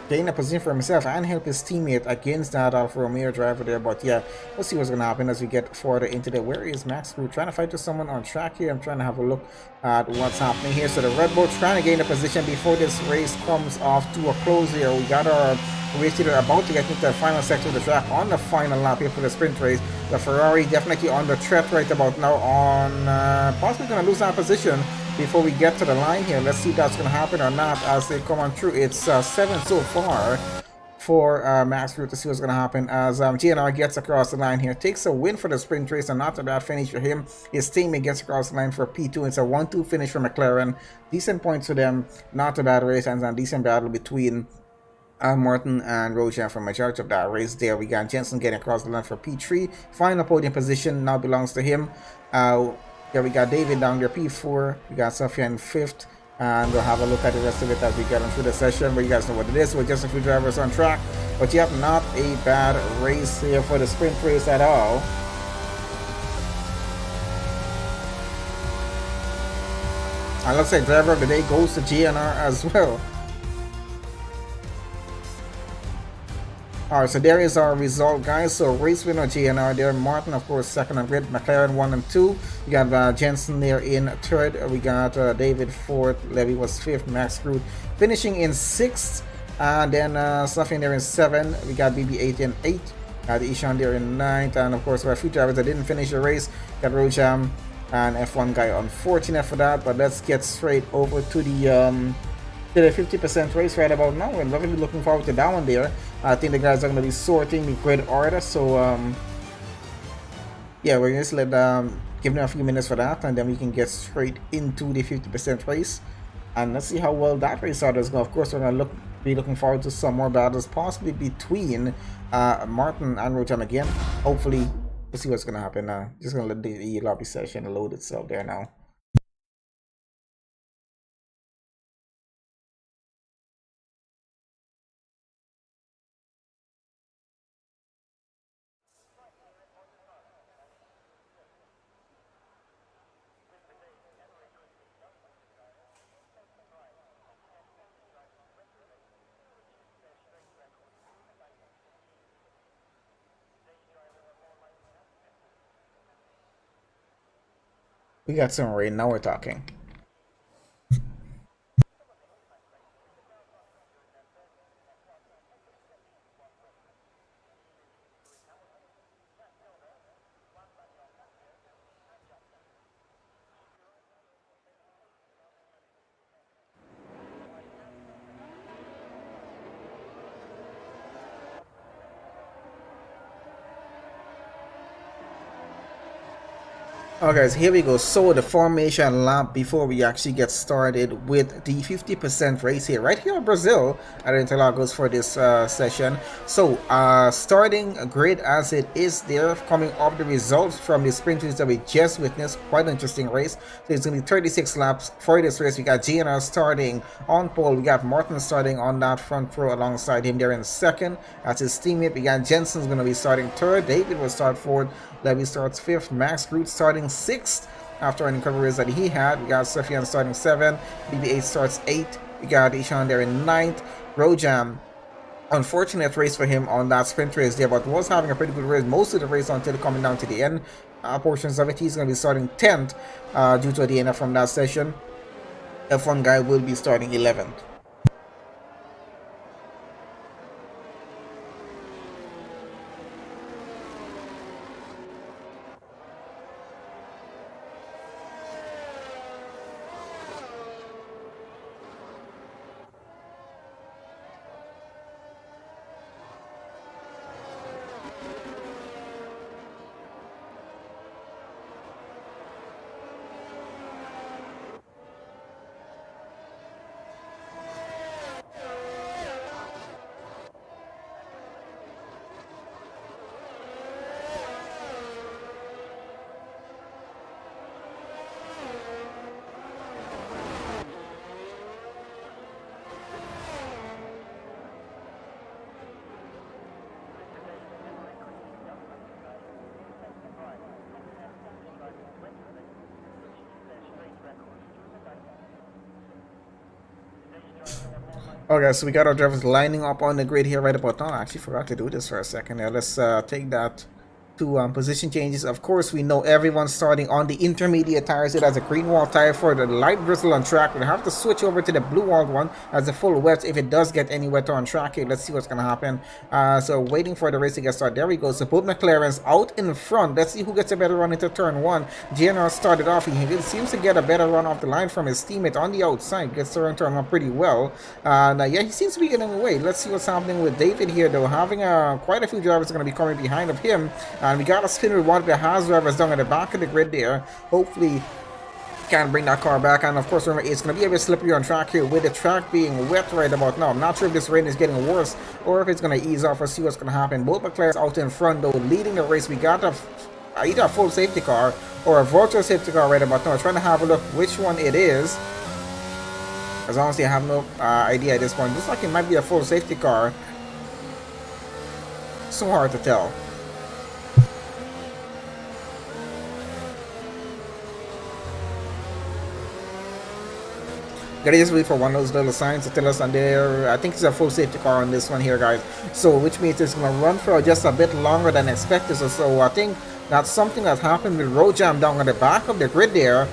gain a position for himself and help his teammate against that Alfa Romeo driver there. But yeah, we'll see what's going to happen as we get further into the... Where is Max? We're trying to fight with someone on track here. I'm trying to have a look at what's happening here. So the Red Bull trying to gain a position before this race comes off to a close here. We got our race leader about to get into the final section of the track on the final lap here for the sprint race. The Ferrari definitely on the threat right about now, on possibly going to lose that position before we get to the line here. Let's see if that's going to happen or not as they come on through. It's 7 so far for Max Root to see what's going to happen as GNR gets across the line here. Takes a win for the sprint race and not a bad finish for him. His teammate gets across the line for P2. It's a 1-2 finish for McLaren. Decent points for them. Not a bad race and a decent battle between Martin and Rojan for majority of that race there. We got Jensen getting across the line for P3. Final podium position now belongs to him. Yeah, we got David down there, P4. We got Sophia in 5th. And we'll have a look at the rest of it as we get on through the session, where you guys know what it is. We're just a few drivers on track. But yep, not a bad race here for the sprint race at all. And looks like driver of the day goes to GNR as well. Alright, so there is our result, guys. So race winner GNR there. Martin, of course, second on grid. McLaren 1 and 2. We got Jensen there in third. We got David fourth. Levy was fifth. Max Root finishing in sixth. And then Snuffing there in 7. We got BB8 in 8. Got Ishan there in 9th. And of course, we have a few drivers that didn't finish the race. Got Rojam and F1 guy unfortunate for that. But let's get straight over to the 50% race right about now. We're really looking forward to that one there. I think the guys are going to be sorting the grid order. So yeah, we're just let give them a few minutes for that, and then we can get straight into the 50% race. And let's see how well that race order is going. Of course, we're going to be looking forward to some more battles, possibly between Martin and Rojam again. Hopefully, we'll see what's going to happen. Just going to let the lobby session load itself there now. We got some rain. Now we're talking. Okay guys, here we go. So the formation lap before we actually get started with the 50% race here, right here in Brazil at Interlagos for this session. So starting grid as it is there, coming off the results from the sprint race that we just witnessed. Quite an interesting race. So it's going to be 36 laps for this race. We got GNR starting on pole. We got Martin starting on that front row alongside him there in second. That's his teammate. We got Jensen's going to be starting third. David will start fourth. Levy starts fifth. Max Root starting sixth after an incredible race that he had. We got Sofian starting seventh. BB8 starts eighth. We got Ishan there in ninth. Rojam, unfortunate race for him on that sprint race there, but was having a pretty good race most of the race until coming down to the end portions of it. He's going to be starting 10th due to a DNF from that session. F1 guy will be starting 11th. Okay, so we got our drivers lining up on the grid here right about now. I actually forgot to do this for a second. Yeah, let's take that to position changes. Of course, we know everyone's starting on the intermediate tires. It has a green wall tire for the light bristle on track. We'll have to switch over to the blue walled one as a full wet if it does get any wetter on track here. Let's see what's going to happen. So waiting for the race to get started. There we go. So both McLarens out in front. Let's see who gets a better run into turn one. GNR started off. He seems to get a better run off the line from his teammate on the outside. Gets to turn one pretty well. Now, yeah, he seems to be getting away. Let's see what's happening with David here, though. Having quite a few drivers are going to be coming behind of him. And we got a spin with one of the Haas drivers down at the back of the grid there. Hopefully can bring that car back. And of course, remember, it's going to be a bit slippery on track here with the track being wet right about now. I'm not sure if this rain is getting worse or if it's going to ease off or see what's going to happen. Both McLarens out in front though, leading the race. We got either a full safety car or a virtual safety car right about now. I'm trying to have a look which one it is. As honestly, I have no idea at this point. Looks like it might be a full safety car. So hard to tell. Gotta just wait for one of those little signs to tell us on there. I think it's a full safety car on this one here, guys. So which means it's gonna run for just a bit longer than expected. So I think that's something that happened with road jam down at the back of the grid there.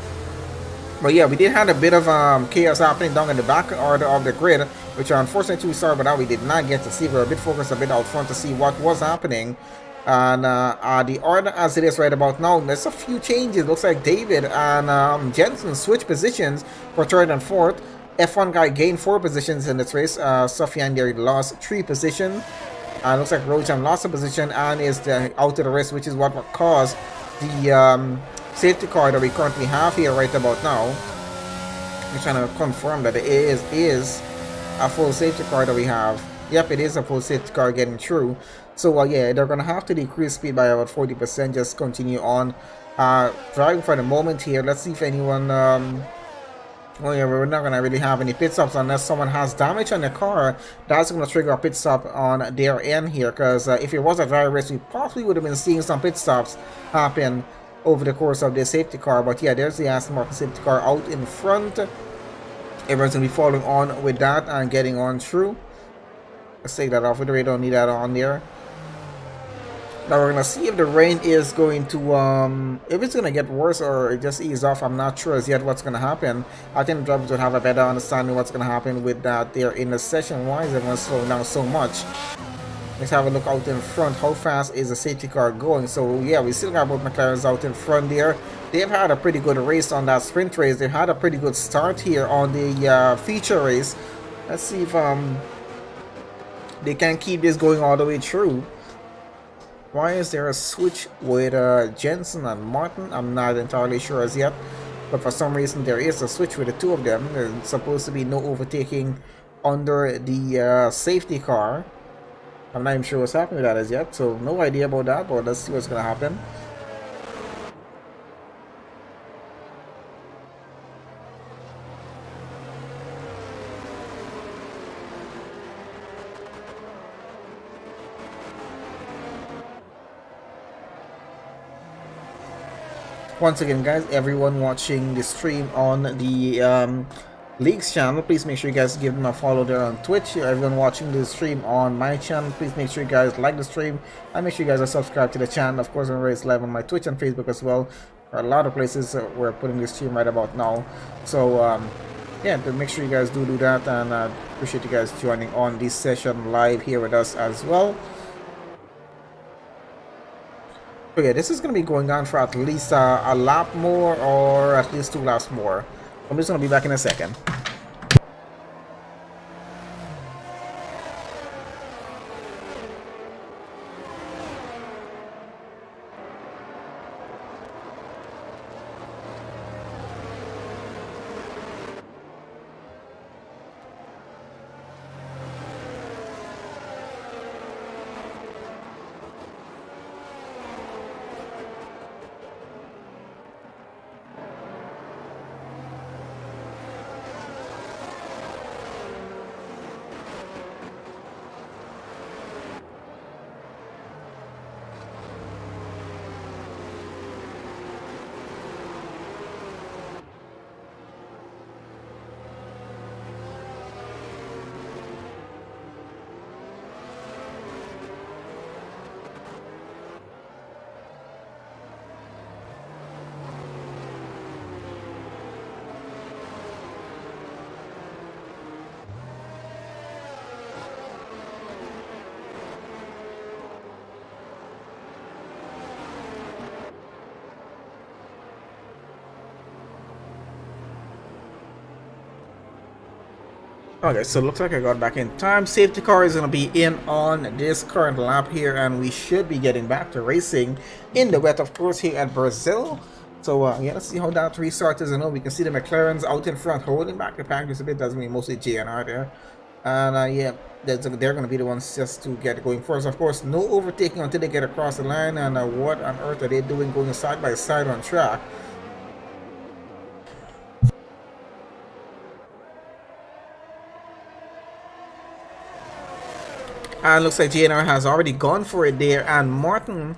But yeah, we did have a bit of chaos happening down in the back order of the grid, which unfortunately we saw, but now we did not get to see. We were a bit focused a bit out front to see what was happening. And the order as it is right about now, there's a few changes. Looks like David and Jensen switch positions for third and fourth. F1 guy gained 4 positions in this race. Sofian there lost 3 positions. Looks like Rojam lost a position and is out of the race, which is what caused the safety car that we currently have here right about now. I'm trying to confirm that it is a full safety car that we have. Yep, it is a full safety car getting through. So yeah, they're gonna have to decrease speed by about 40%. Just continue on driving for the moment here. Let's see if anyone well, yeah, we're not gonna really have any pit stops unless someone has damage on the car. That's gonna trigger a pit stop on their end here, because if it was a dry race, we possibly would have been seeing some pit stops happen over the course of the safety car. But yeah, there's the Aston Martin safety car out in front. Everyone's gonna be following on with that and getting on through. Let's take that off. We don't need that on there. Now we're gonna see if the rain is going to if it's gonna get worse or it just ease off. I'm not sure as yet what's gonna happen. I think the drivers would have a better understanding what's gonna happen with that there in the session. Why is everyone slowing down so much? Let's have a look out in front. How fast is the safety car going? So yeah, we still got both McLarens out in front there. They've had a pretty good race on that sprint race. They've had a pretty good start here on the feature race. Let's see if they can keep this going all the way through. Why is there a switch with Jensen and Martin? I'm not entirely sure as yet, but for some reason there is a switch with the two of them. There's supposed to be no overtaking under the safety car. I'm not even sure what's happening with that as yet, so no idea about that, but let's see what's gonna happen. Once again, guys, everyone watching the stream on the League's channel, please make sure you guys give them a follow there on Twitch. Everyone watching the stream on my channel, please make sure you guys like the stream and make sure you guys are subscribed to the channel. Of course, I'm it's live on my Twitch and Facebook as well. There are a lot of places we're putting this stream right about now. So yeah, make sure you guys do that, and appreciate you guys joining on this session live here with us as well. Okay, this is going to be going on for at least a lap more, or at least 2 laps more. I'm just going to be back in a second. Okay, so it looks like I got back in time. Safety car is going to be in on this current lap here, and we should be getting back to racing in the wet, of course, here at Brazil. So yeah, let's see how that restart is. I know we can see the McLarens out in front holding back the pack just a bit. Doesn't mean mostly JNR there. And yeah, they're going to be the ones just to get going first. Of course, no overtaking until they get across the line. And what on earth are they doing going side by side on track? And looks like JNR has already gone for it there, and Martin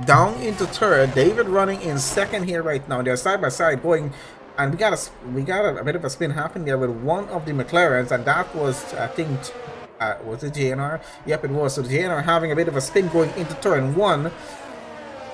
down into third. David running in second here right now. They're side by side going, and we got a bit of a spin happen there with one of the McLarens, and that was, I think, was it JNR? Yep, it was. So JNR having a bit of a spin going into turn one.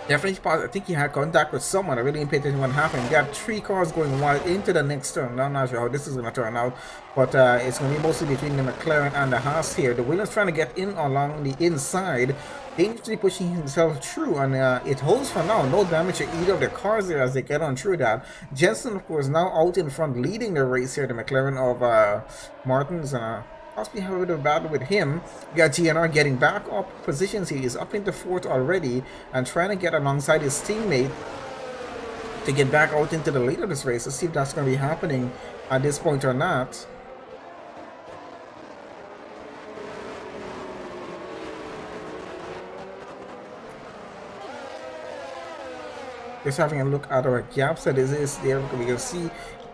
Definitely, I think he had contact with someone. I really didn't pay attention to what happened. We got 3 cars going wide into the next turn. I'm not sure how this is going to turn out, but it's going to be mostly between the McLaren and the Haas here. The Williams trying to get in along the inside, dangerously pushing himself through, and it holds for now. No damage to either of the cars there as they get on through that. Jensen, of course, now out in front, leading the race here. The McLaren of Martin's. Possibly have a bit of a battle with him. We got GNR getting back up positions. He is up into 4th already and trying to get alongside his teammate to get back out into the lead of this race. Let's see if that's going to be happening at this point or not. Just having a look at our gaps that is there. We can see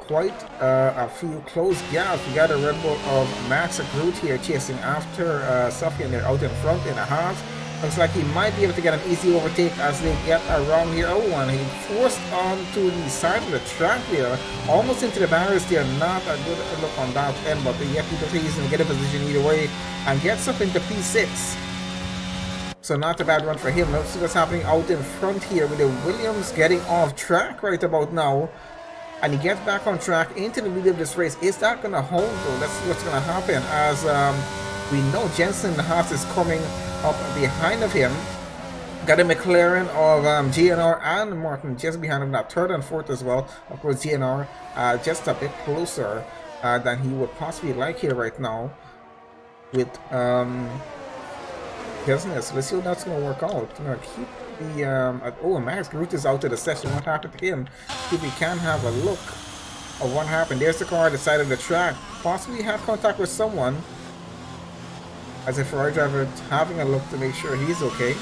quite a few close gaps. We got a Red Bull of Max Groot here chasing after Sofian. They're out in front in a half. Looks like he might be able to get an easy overtake as they get around here. Oh, and he forced onto the side of the track there, almost into the barriers there. Not a good look on that end, but yet he does he's going to get a position either way and gets up into P6. So not a bad run for him. Let's see what's happening out in front here with the Williams getting off track right about now. And he gets back on track into the lead of this race. Is that going to hold though? Let's see what's going to happen, as we know Jensen Haas is coming up behind of him. Got a McLaren of GNR and Martin just behind him, that third and fourth as well. Of course, GNR just a bit closer than he would possibly like here right now with business. Let's see how that's going to work out. I'm going to keep the oh, Max Groot is out of the session. What happened to him? If we can have a look of what happened. There's the car at the side of the track. Possibly have contact with someone. As a Ferrari driver having a look to make sure he's okay.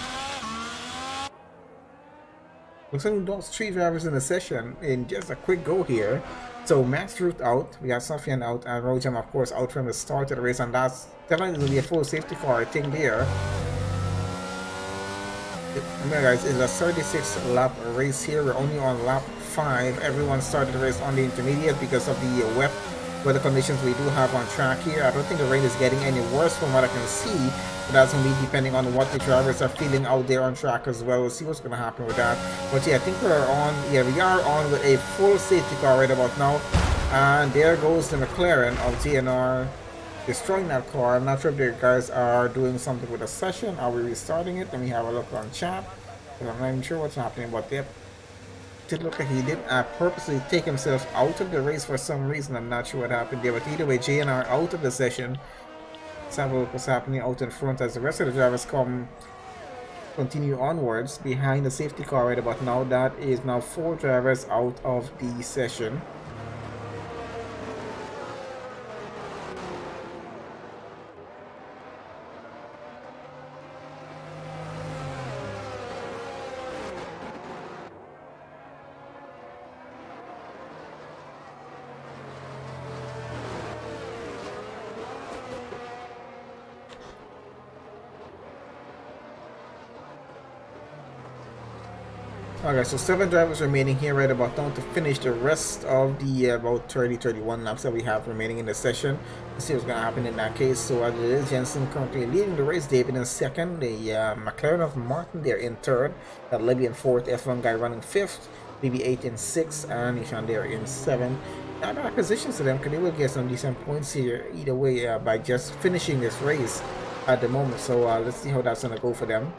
Looks like we lost 3 drivers in the session in just a quick go here. So Max Root out, we got Sofian out, and Rojam of course out from the start of the race, and that's definitely going to be a full safety car, I think there. Remember guys, it's a 36 lap race here. We're only on lap 5. Everyone started the race on the intermediate because of the wet weather conditions we do have on track here. I don't think the rain is getting any worse from what I can see, but that's going to be depending on what the drivers are feeling out there on track as well. We'll see what's going to happen with that. But yeah, I think we are on with a full safety car right about now. And there goes the McLaren of GNR destroying that car. I'm not sure if the guys are doing something with the session. Are we restarting it? Let me have a look on chat. I'm not even sure what's happening, but yep. Did look like he did purposely take himself out of the race for some reason. I'm not sure what happened there, but either way, JNR out of the session. Let's have a look what's happening out in front as the rest of the drivers continue onwards behind the safety car right about now. That is now 4 drivers out of the session. Okay, so 7 drivers remaining here right about now to finish the rest of the about 30-31 laps that we have remaining in the session. Let's see what's going to happen in that case. So as it is, Jensen currently leading the race, David in second, the McLaren of Martin there in third, Libby in fourth, F1 guy running fifth, BB8 in sixth, and Nishan there in seventh. Not bad positions to them, because they will get some decent points here either way by just finishing this race at the moment. So let's see how that's going to go for them.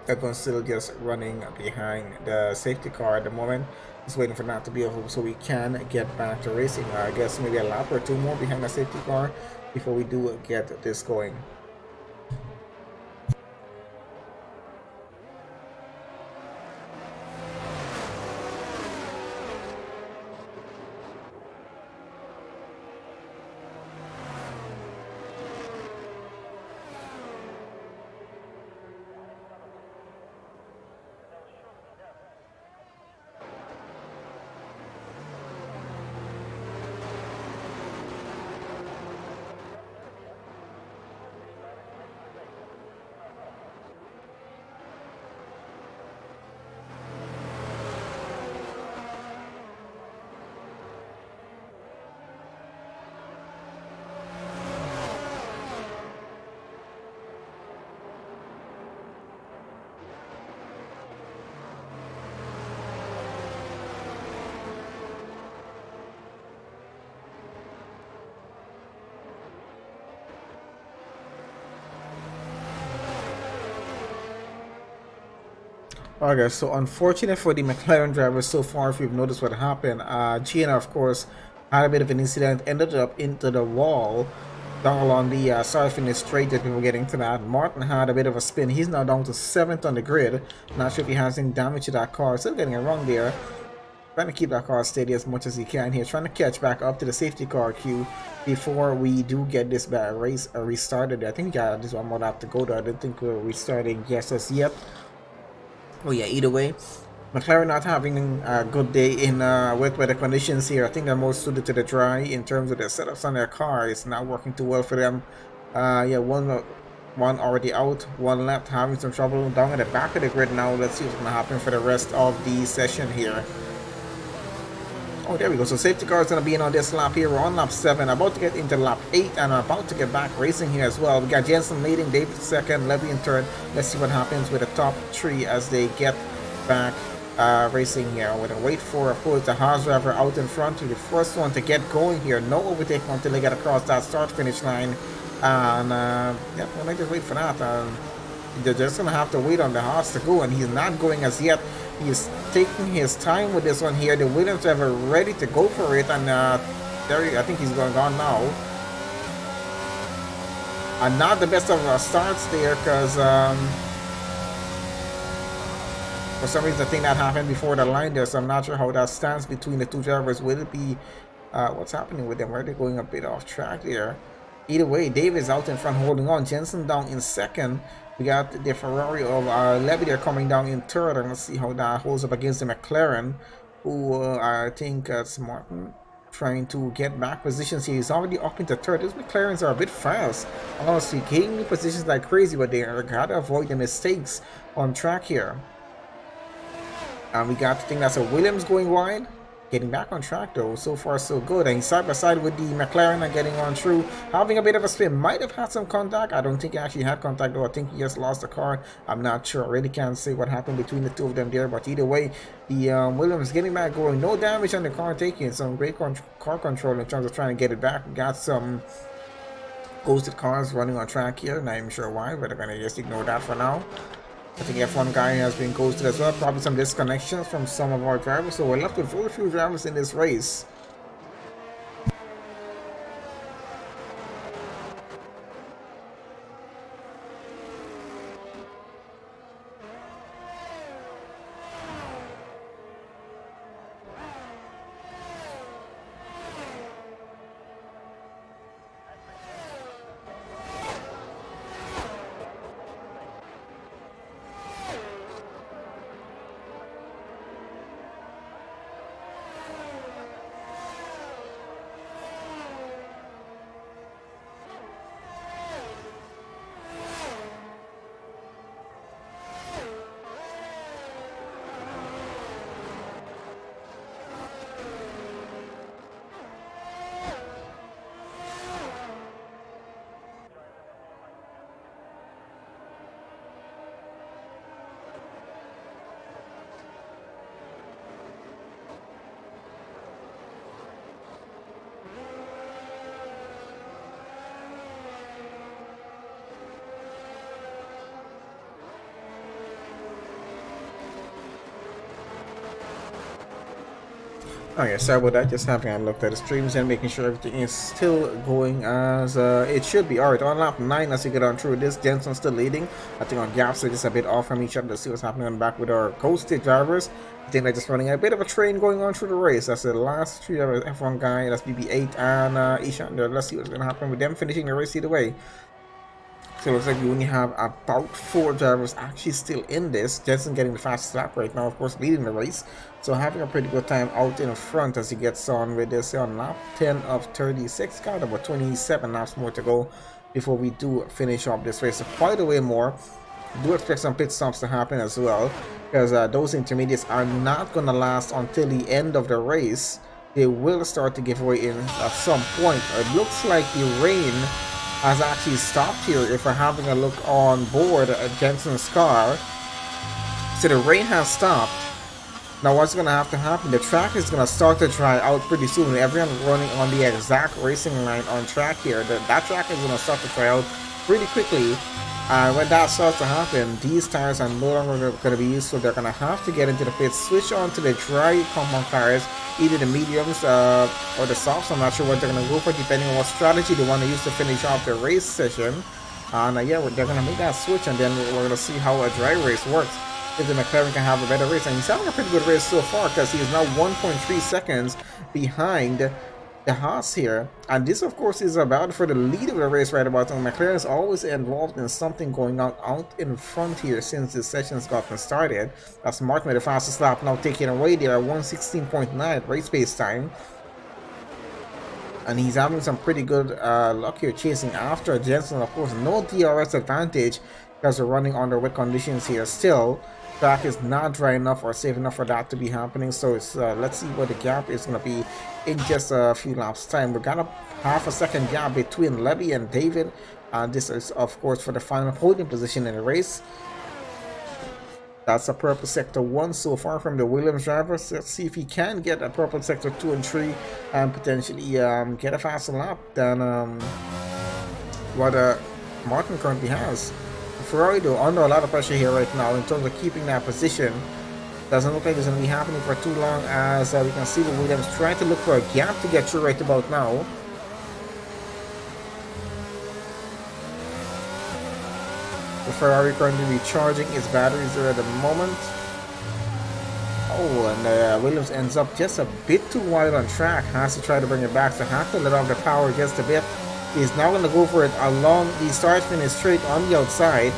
Everyone's still just running behind the safety car at the moment. Just waiting for that to be over so we can get back to racing. I guess maybe a lap or 2 more behind the safety car before we do get this going. Okay, so unfortunate for the McLaren drivers so far, if you've noticed what happened, GNR of course had a bit of an incident, ended up into the wall down along the start finish straight that we were getting to that. Martin had a bit of a spin. He's now down to 7th on the grid. Not sure if he has any damage to that car. Still getting it wrong there. Trying to keep that car steady as much as he can here. Trying to catch back up to the safety car queue before we do get this race restarted. I think we got this one more lap to go though. I don't think we're restarting just as yet. Oh yeah, either way, McLaren not having a good day in wet weather conditions here. I think they're more suited to the dry in terms of the setups on their car. It's not working too well for them. Yeah, one already out, 1 left, having some trouble down at the back of the grid now. Let's see what's going to happen for the rest of the session here. Oh, there we go. So safety car is going to be in on this lap here. We're on lap 7, about to get into lap 8, and about to get back racing here as well. We got Jensen leading, David second, Levy in third. Let's see what happens with the top 3 as they get back racing here. We're going to wait for, of course, the Haas driver out in front to the first one to get going here. No overtaking until they get across that start-finish line. And yeah, we're going to just wait for that. They're just going to have to wait on the Haas to go, and he's not going as yet. He's taking his time with this one here. The Williams driver ready to go for it, and there, I think he's going on now. And not the best of starts there, because for some reason I think that happened before the line there, so I'm not sure how that stands between the two drivers. Will it be what's happening with them? Are they going a bit off track there? Either way, Davis out in front holding on. Jensen down in second. We got the Ferrari of Levy there coming down in third. And let's see how that holds up against the McLaren, who I think it's Martin trying to get back positions here. He's already up into third. These McLarens are a bit fast. Honestly, gaining positions like crazy, but they gotta avoid the mistakes on track here. And we got the thing that's a Williams going wide. Getting back on track though, so far so good. And he's side by side with the McLaren and getting on through. Having a bit of a spin, might have had some contact. I don't think he actually had contact though. I think he just lost the car. I'm not sure. I really can't say what happened between the two of them there. But either way, the Williams getting back going. No damage on the car, taking some great car control in terms of trying to get it back. We got some ghosted cars running on track here. Not even sure why, but I'm gonna just ignore that for now. I think F1 guy has been ghosted as well. Probably some disconnections from some of our drivers. So we're left with very few drivers in this race. Oh yeah, sorry about that. Just having a look at the streams and making sure everything is still going as it should be. Alright, on lap 9 as we get on through this, Jensen still leading. I think our gaps are just a bit off from each other. Let's see what's happening on the back with our ghosted drivers. I think they're just running a bit of a train going on through the race. That's the last 3 drivers, F1 guy, that's BB8 and Ishan there. Let's see what's going to happen with them finishing the race either way. So it looks like we only have about 4 drivers actually still in this. Jensen getting the fastest lap right now, of course, leading the race. So having a pretty good time out in front as he gets on with this on lap 10 of 36. Got about 27 laps more to go before we do finish up this race. So quite a way more. Do expect some pit stops to happen as well, because those intermediates are not going to last until the end of the race. They will start to give way in at some point. It looks like the rain has actually stopped here if we're having a look on board at Jensen's car. So the rain has stopped. Now what's going to have to happen, the track is going to start to dry out pretty soon. Everyone running on the exact racing line on track here. That track is going to start to dry out pretty quickly. And when that starts to happen, these tires are no longer going to be used, so they're going to have to get into the pits, switch on to the dry compound tires, either the mediums or the softs. I'm not sure what they're going to go for, depending on what strategy they want to use to finish off the race session. And yeah, they're going to make that switch, and then we're going to see how a dry race works. If the McLaren can have a better race, and he's having a pretty good race so far, because he is now 1.3 seconds behind the Haas here. And this of course is about for the lead of the race right about now. McLaren is always involved in something going on out in front here since the session's gotten started. That's Martin with the fastest lap now taking away there at 1:16.9 race pace time. And he's having some pretty good luck here chasing after Jensen. Of course, no DRS advantage because we're running under wet conditions here still. track is not dry enough or safe enough for that to be happening. So it's let's see what the gap is going to be in just a few laps time. We got a half a second gap between Levy and David. This is of course for the final holding position in the race. That's a purple sector 1 so far from the Williams driver. So let's see if he can get a purple sector 2 and 3 and potentially get a faster lap than what Martin currently has. Ferrari though under a lot of pressure here right now in terms of keeping that position. Doesn't look like it's going to be happening for too long, as we can see the Williams trying to look for a gap to get through right about now. The Ferrari currently recharging its batteries there at the moment. Oh, and Williams ends up just a bit too wide on track. Has to try to bring it back, so have to let off the power just a bit. He's now going to go for it along the start finish straight on the outside.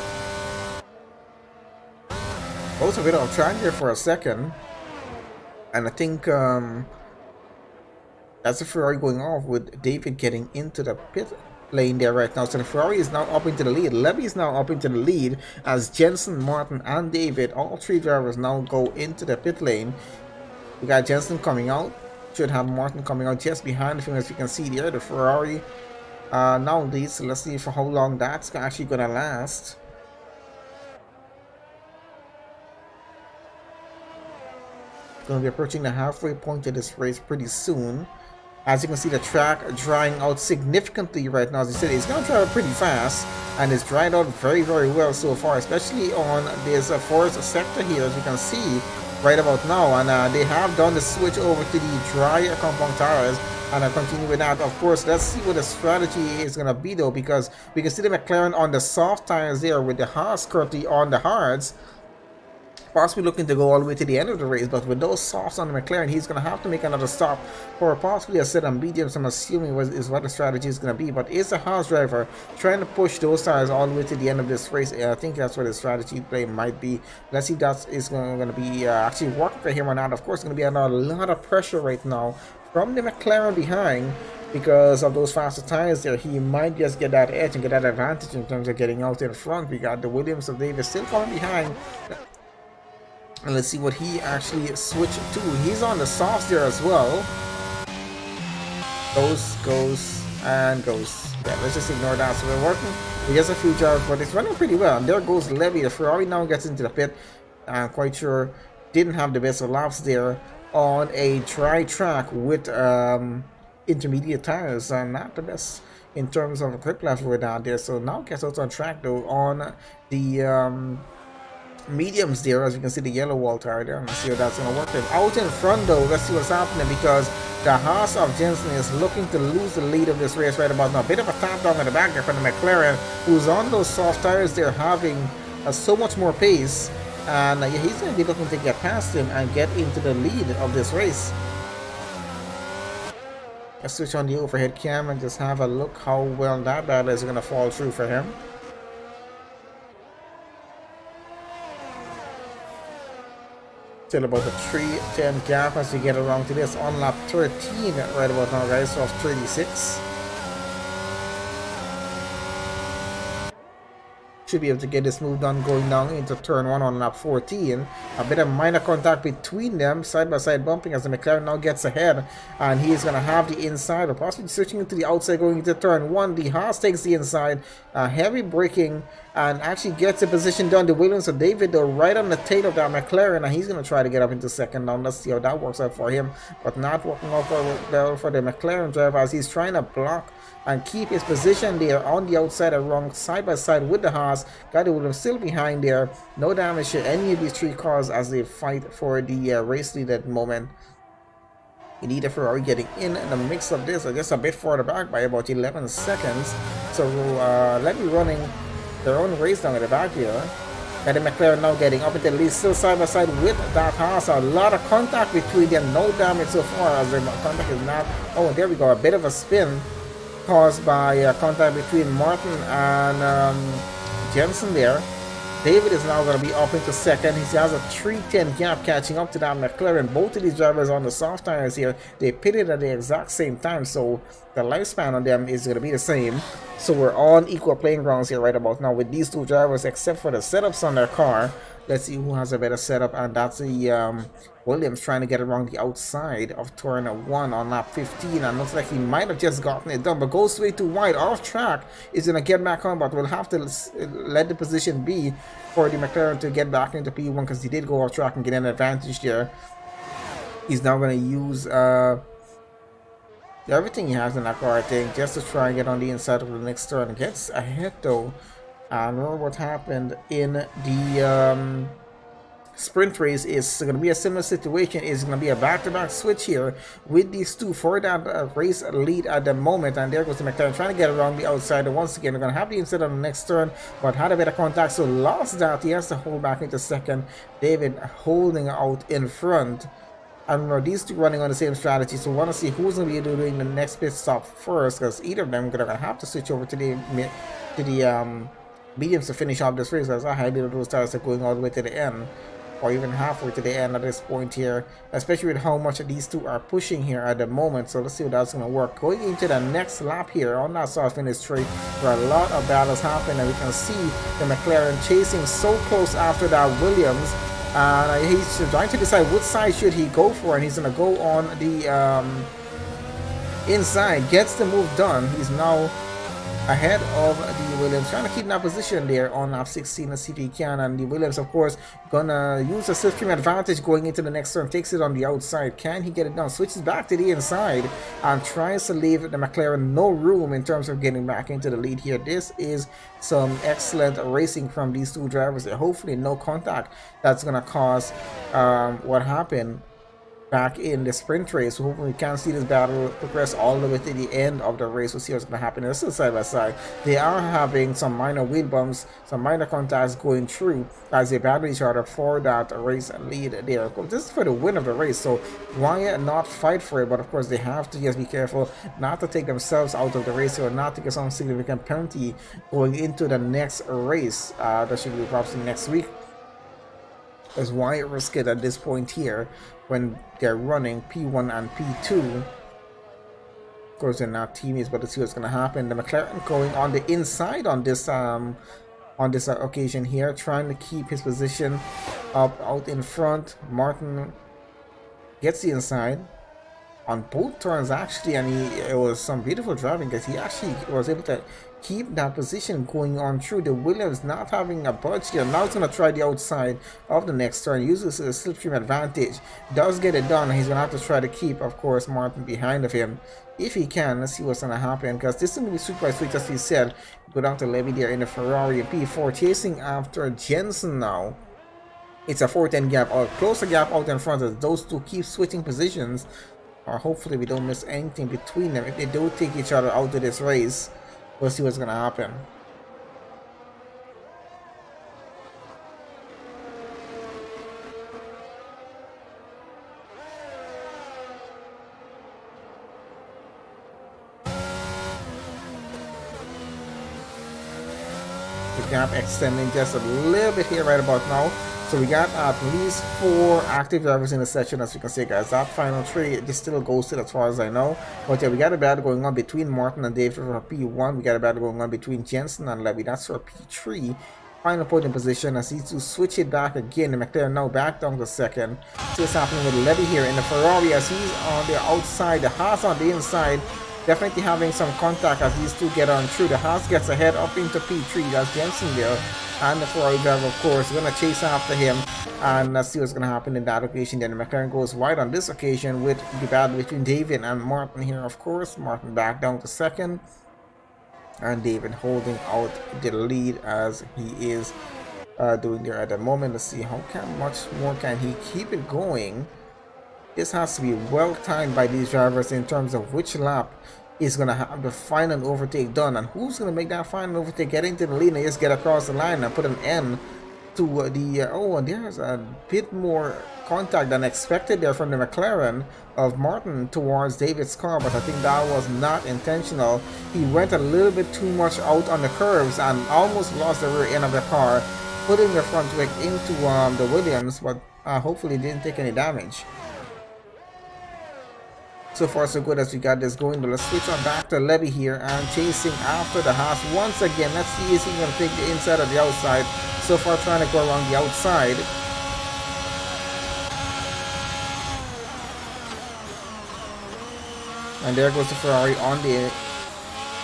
Goes a bit off track here for a second. And I think that's the Ferrari going off with David getting into the pit lane there right now. So the Ferrari is now up into the lead. Levy is now up into the lead as Jensen, Martin and David, all three drivers now go into the pit lane. We got Jensen coming out. Should have Martin coming out just behind him, as you can see there. The Ferrari now leads. So let's see for how long that's actually gonna last. Going to be approaching the halfway point of this race pretty soon. As you can see, the track drying out significantly right now. As I said, it's going to dry out pretty fast, and it's dried out very, very well so far, especially on this forest sector here, as you can see right about now. And they have done the switch over to the dry compound tires, and I continue with that. Of course, let's see what the strategy is going to be though, because we can see the McLaren on the soft tires there with the Haas currently on the hards. Possibly looking to go all the way to the end of the race, but with those softs on the McLaren, he's going to have to make another stop for possibly a set on mediums. I'm assuming is what the strategy is going to be. But is the Haas driver trying to push those tires all the way to the end of this race? I think that's what the strategy play might be. Let's see if that is going to be actually working for him or not. Of course, it's going to be under a lot of pressure right now from the McLaren behind. Because of those faster tires there, he might just get that edge and get that advantage in terms of getting out in front. We got the Williams of Davis still coming behind. And let's see what he actually switched to. He's on the softs there as well. Goes, and goes. Yeah, let's just ignore that. So we're working with just a few drivers, but it's running pretty well. And there goes Levy. The Ferrari now gets into the pit. I'm quite sure didn't have the best of laps there on a dry track with intermediate tires. Not the best in terms of grip level with that there. So now gets out on track though on the mediums there, as you can see the yellow wall tire there. Let's see how that's going to work. Then out in front though, let's see what's happening, because the Haas of Jensen is looking to lose the lead of this race right about now. A bit of a tap down at the back there from the McLaren, who's on those soft tires. They're having so much more pace, and he's going to be looking to get past him and get into the lead of this race. Let's switch on the overhead cam and just have a look how well that battle is going to fall through for him. Still about a 3:10 gap as we get around to this on lap 13 right about now, guys, off 36. Should be able to get this move done going down into turn 1 on lap 14. A bit of minor contact between them, side by side bumping as the McLaren now gets ahead, and he is going to have the inside, or possibly switching into the outside going into turn 1. The Haas takes the inside, heavy braking, and actually gets a position down. The Williams of David though right on the tail of that McLaren, and he's going to try to get up into second now. Let's see how that works out for him, but not working out well for the McLaren driver as he's trying to block and keep his position there on the outside around side by side with the Haas. Got the Williams still behind there. No damage to any of these three cars as they fight for the race lead at the moment. You need a Ferrari getting in the mix of this, just a bit further back by about 11 seconds. So let me running their own race down at the back here. And the McLaren now getting up into the lead, still side by side with that Haas. A lot of contact between them, no damage so far as their contact is not. Oh, there we go, a bit of a spin caused by contact between Martin and Jensen there. David is now going to be up into second. He has a 3:10 gap catching up to that McLaren. Both of these drivers on the soft tires here, they pitted at the exact same time, so the lifespan on them is going to be the same. So we're on equal playing grounds here right about now with these two drivers, except for the setups on their car. Let's see who has a better setup, and that's the Williams trying to get around the outside of turn 1 on lap 15, and looks like he might have just gotten it done, but goes way too wide off track. Is going to get back on, but we'll have to let the position be for the McLaren to get back into P1 because he did go off track and get an advantage there. He's now going to use everything he has in that car, I think, just to try and get on the inside of the next turn. Gets ahead though. And remember what happened in the sprint race is going to be a similar situation. It's going to be a back-to-back switch here with these two for that race lead at the moment. And there goes the McLaren trying to get around the outside. And once again, they're going to have the inside on the next turn, but had a bit of contact, so lost that. He has to hold back into second. David holding out in front. And remember, these two running on the same strategy, so we want to see who's going to be doing the next pit stop first, because either of them are going to have to switch over to the mediums to finish off this race, because I highly doubt those tires are going all the way to the end, or even halfway to the end at this point here, especially with how much these two are pushing here at the moment. So let's see how that's going to work. Going into the next lap here on that soft finish straight, where a lot of battles happen, and we can see the McLaren chasing so close after that Williams. And he's trying to decide which side should he go for, and he's going to go on the inside, gets the move done. He's now ahead of the Williams, trying to keep that position there on lap 16 and see if he can. And the Williams, of course, gonna use a slipstream advantage going into the next turn, takes it on the outside. Can he get it done? Switches back to the inside and tries to leave the McLaren no room in terms of getting back into the lead here. This is some excellent racing from these two drivers. Hopefully no contact that's gonna cause what happened back in the sprint race. So hopefully we can see this battle progress all the way to the end of the race. We'll see what's going to happen. They're still side by side. They are having some minor wheel bumps, some minor contacts going through as they battle each other for that race lead there. This is for the win of the race, so why not fight for it? But of course they have to just be careful not to take themselves out of the race or not to get some significant penalty going into the next race. That should be perhaps next week. That's why risk it at this point here when they're running P1 and P2. Of course, they're not teammates, but let's see what's going to happen. The McLaren going on the inside on this occasion here, trying to keep his position up out in front. Martin gets the inside on both turns actually, and it was some beautiful driving because he actually was able to keep that position going on through. The Williams not having a budge here. Now he's going to try the outside of the next turn, uses a slipstream advantage, does get it done, and he's going to have to try to keep, of course, Martin behind of him if he can. Let's see what's going to happen, because this is going to be switch by switch, as we said. Go down to Levy there in the Ferrari P4, chasing after Jensen now. It's a 4-10 gap, or closer gap out in front as those two keep switching positions. Or hopefully we don't miss anything between them. If they do take each other out of this race, we'll see what's going to happen. The gap extending just a little bit here right about now. So we got at least 4 active drivers in the session, as you can see, guys. That final 3 just still ghosted as far as I know. But yeah, we got a battle going on between Martin and Dave for P1. We got a battle going on between Jensen and Levy. That's for P3. Final podium position as these two switch it back again. The McLaren now back down to second. See what's happening with Levy here in the Ferrari as he's on the outside. The Haas on the inside. Definitely having some contact as these two get on through. The Haas gets ahead up into P3. That's Jensen there. And the Ferrari driver, of course, going to chase after him. And let's see what's going to happen in that occasion. Then the McLaren goes wide on this occasion with the battle between David and Martin here, of course. Martin back down to second. And David holding out the lead as he is doing there at the moment. Let's see how much more can he keep it going. This has to be well timed by these drivers in terms of which lap is going to have the final overtake done, and who's going to make that final overtake, get into the lead and just get across the line and put an end to the oh, and there's a bit more contact than expected there from the McLaren of Martin towards David's car, but I think that was not intentional. He went a little bit too much out on the curves and almost lost the rear end of the car, putting the front wing into the Williams, but hopefully didn't take any damage. So far so good as we got this going. But let's switch on back to Levy here and chasing after the Haas once again. Let's see if he can take the inside or the outside. So far trying to go around the outside. And there goes the Ferrari on the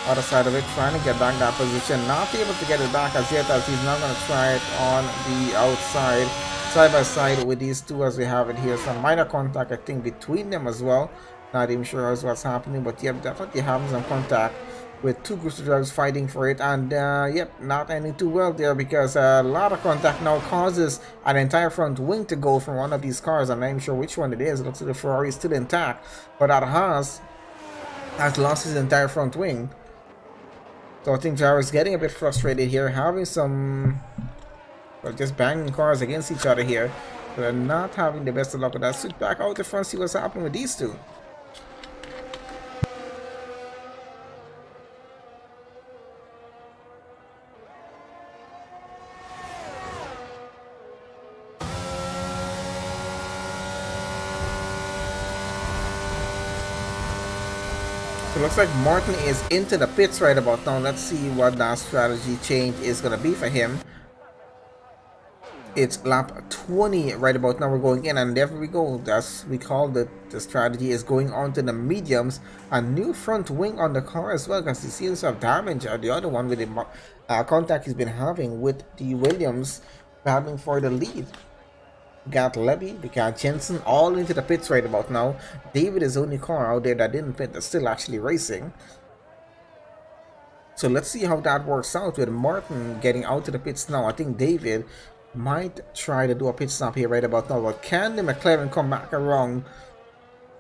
other side of it, trying to get back that position. Not able to get it back as yet, as he's not going to try it on the outside. Side by side with these two as we have it here. Some minor contact, I think, between them as well. Not even sure as what's happening, but yep, definitely having some contact with two groups of drivers fighting for it. And yep, not ending too well there, because a lot of contact now causes an entire front wing to go from one of these cars. I'm not even sure which one it is. It looks like the Ferrari is still intact, but that Haas has lost his entire front wing. So I think drivers getting a bit frustrated here, having some, well, just banging cars against each other here. They're not having the best of luck with that. Switch back out the front, see what's happening with these two. So it looks like Martin is into the pits right about now. Let's see what that strategy change is going to be for him. It's lap 20 right about now. We're going in, and there we go. That's, we call the strategy is going on to the mediums. A new front wing on the car as well, because he seems to have damage. The other one with the contact he's been having with the Williams battling for the lead. We got Levy, we got Jensen all into the pits right about now. David is the only car out there that didn't pit, that's still actually racing. So let's see how that works out with Martin getting out to the pits now. I think David might try to do a pit stop here right about now. But can the McLaren come back around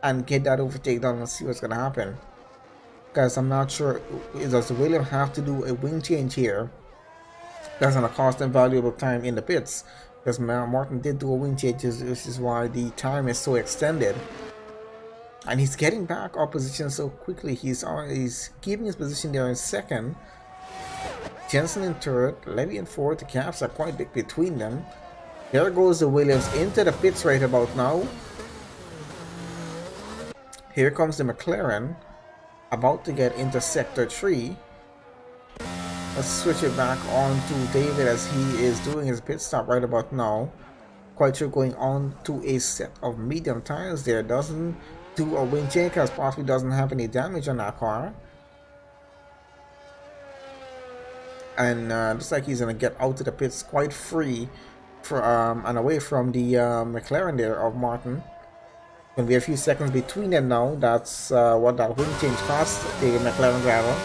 and get that overtake done? Let's see what's going to happen. Because I'm not sure, does Williams have to do a wing change here? That's going to cost them valuable time in the pits. Because Martin did do a wing change, this is why the time is so extended. And he's getting back opposition so quickly. He's keeping his position there in second. Jensen in third, Levy in fourth. The gaps are quite big between them. There goes the Williams into the pits right about now. Here comes the McLaren, about to get into sector 3. Let's switch it back on to David as he is doing his pit stop right about now. Quite sure going on to a set of medium tires there. Doesn't do a wing change because possibly doesn't have any damage on that car. And looks like he's going to get out to the pits quite free for, and away from the McLaren there of Martin. Going to be a few seconds between them now. That's what that wing change cost the McLaren driver.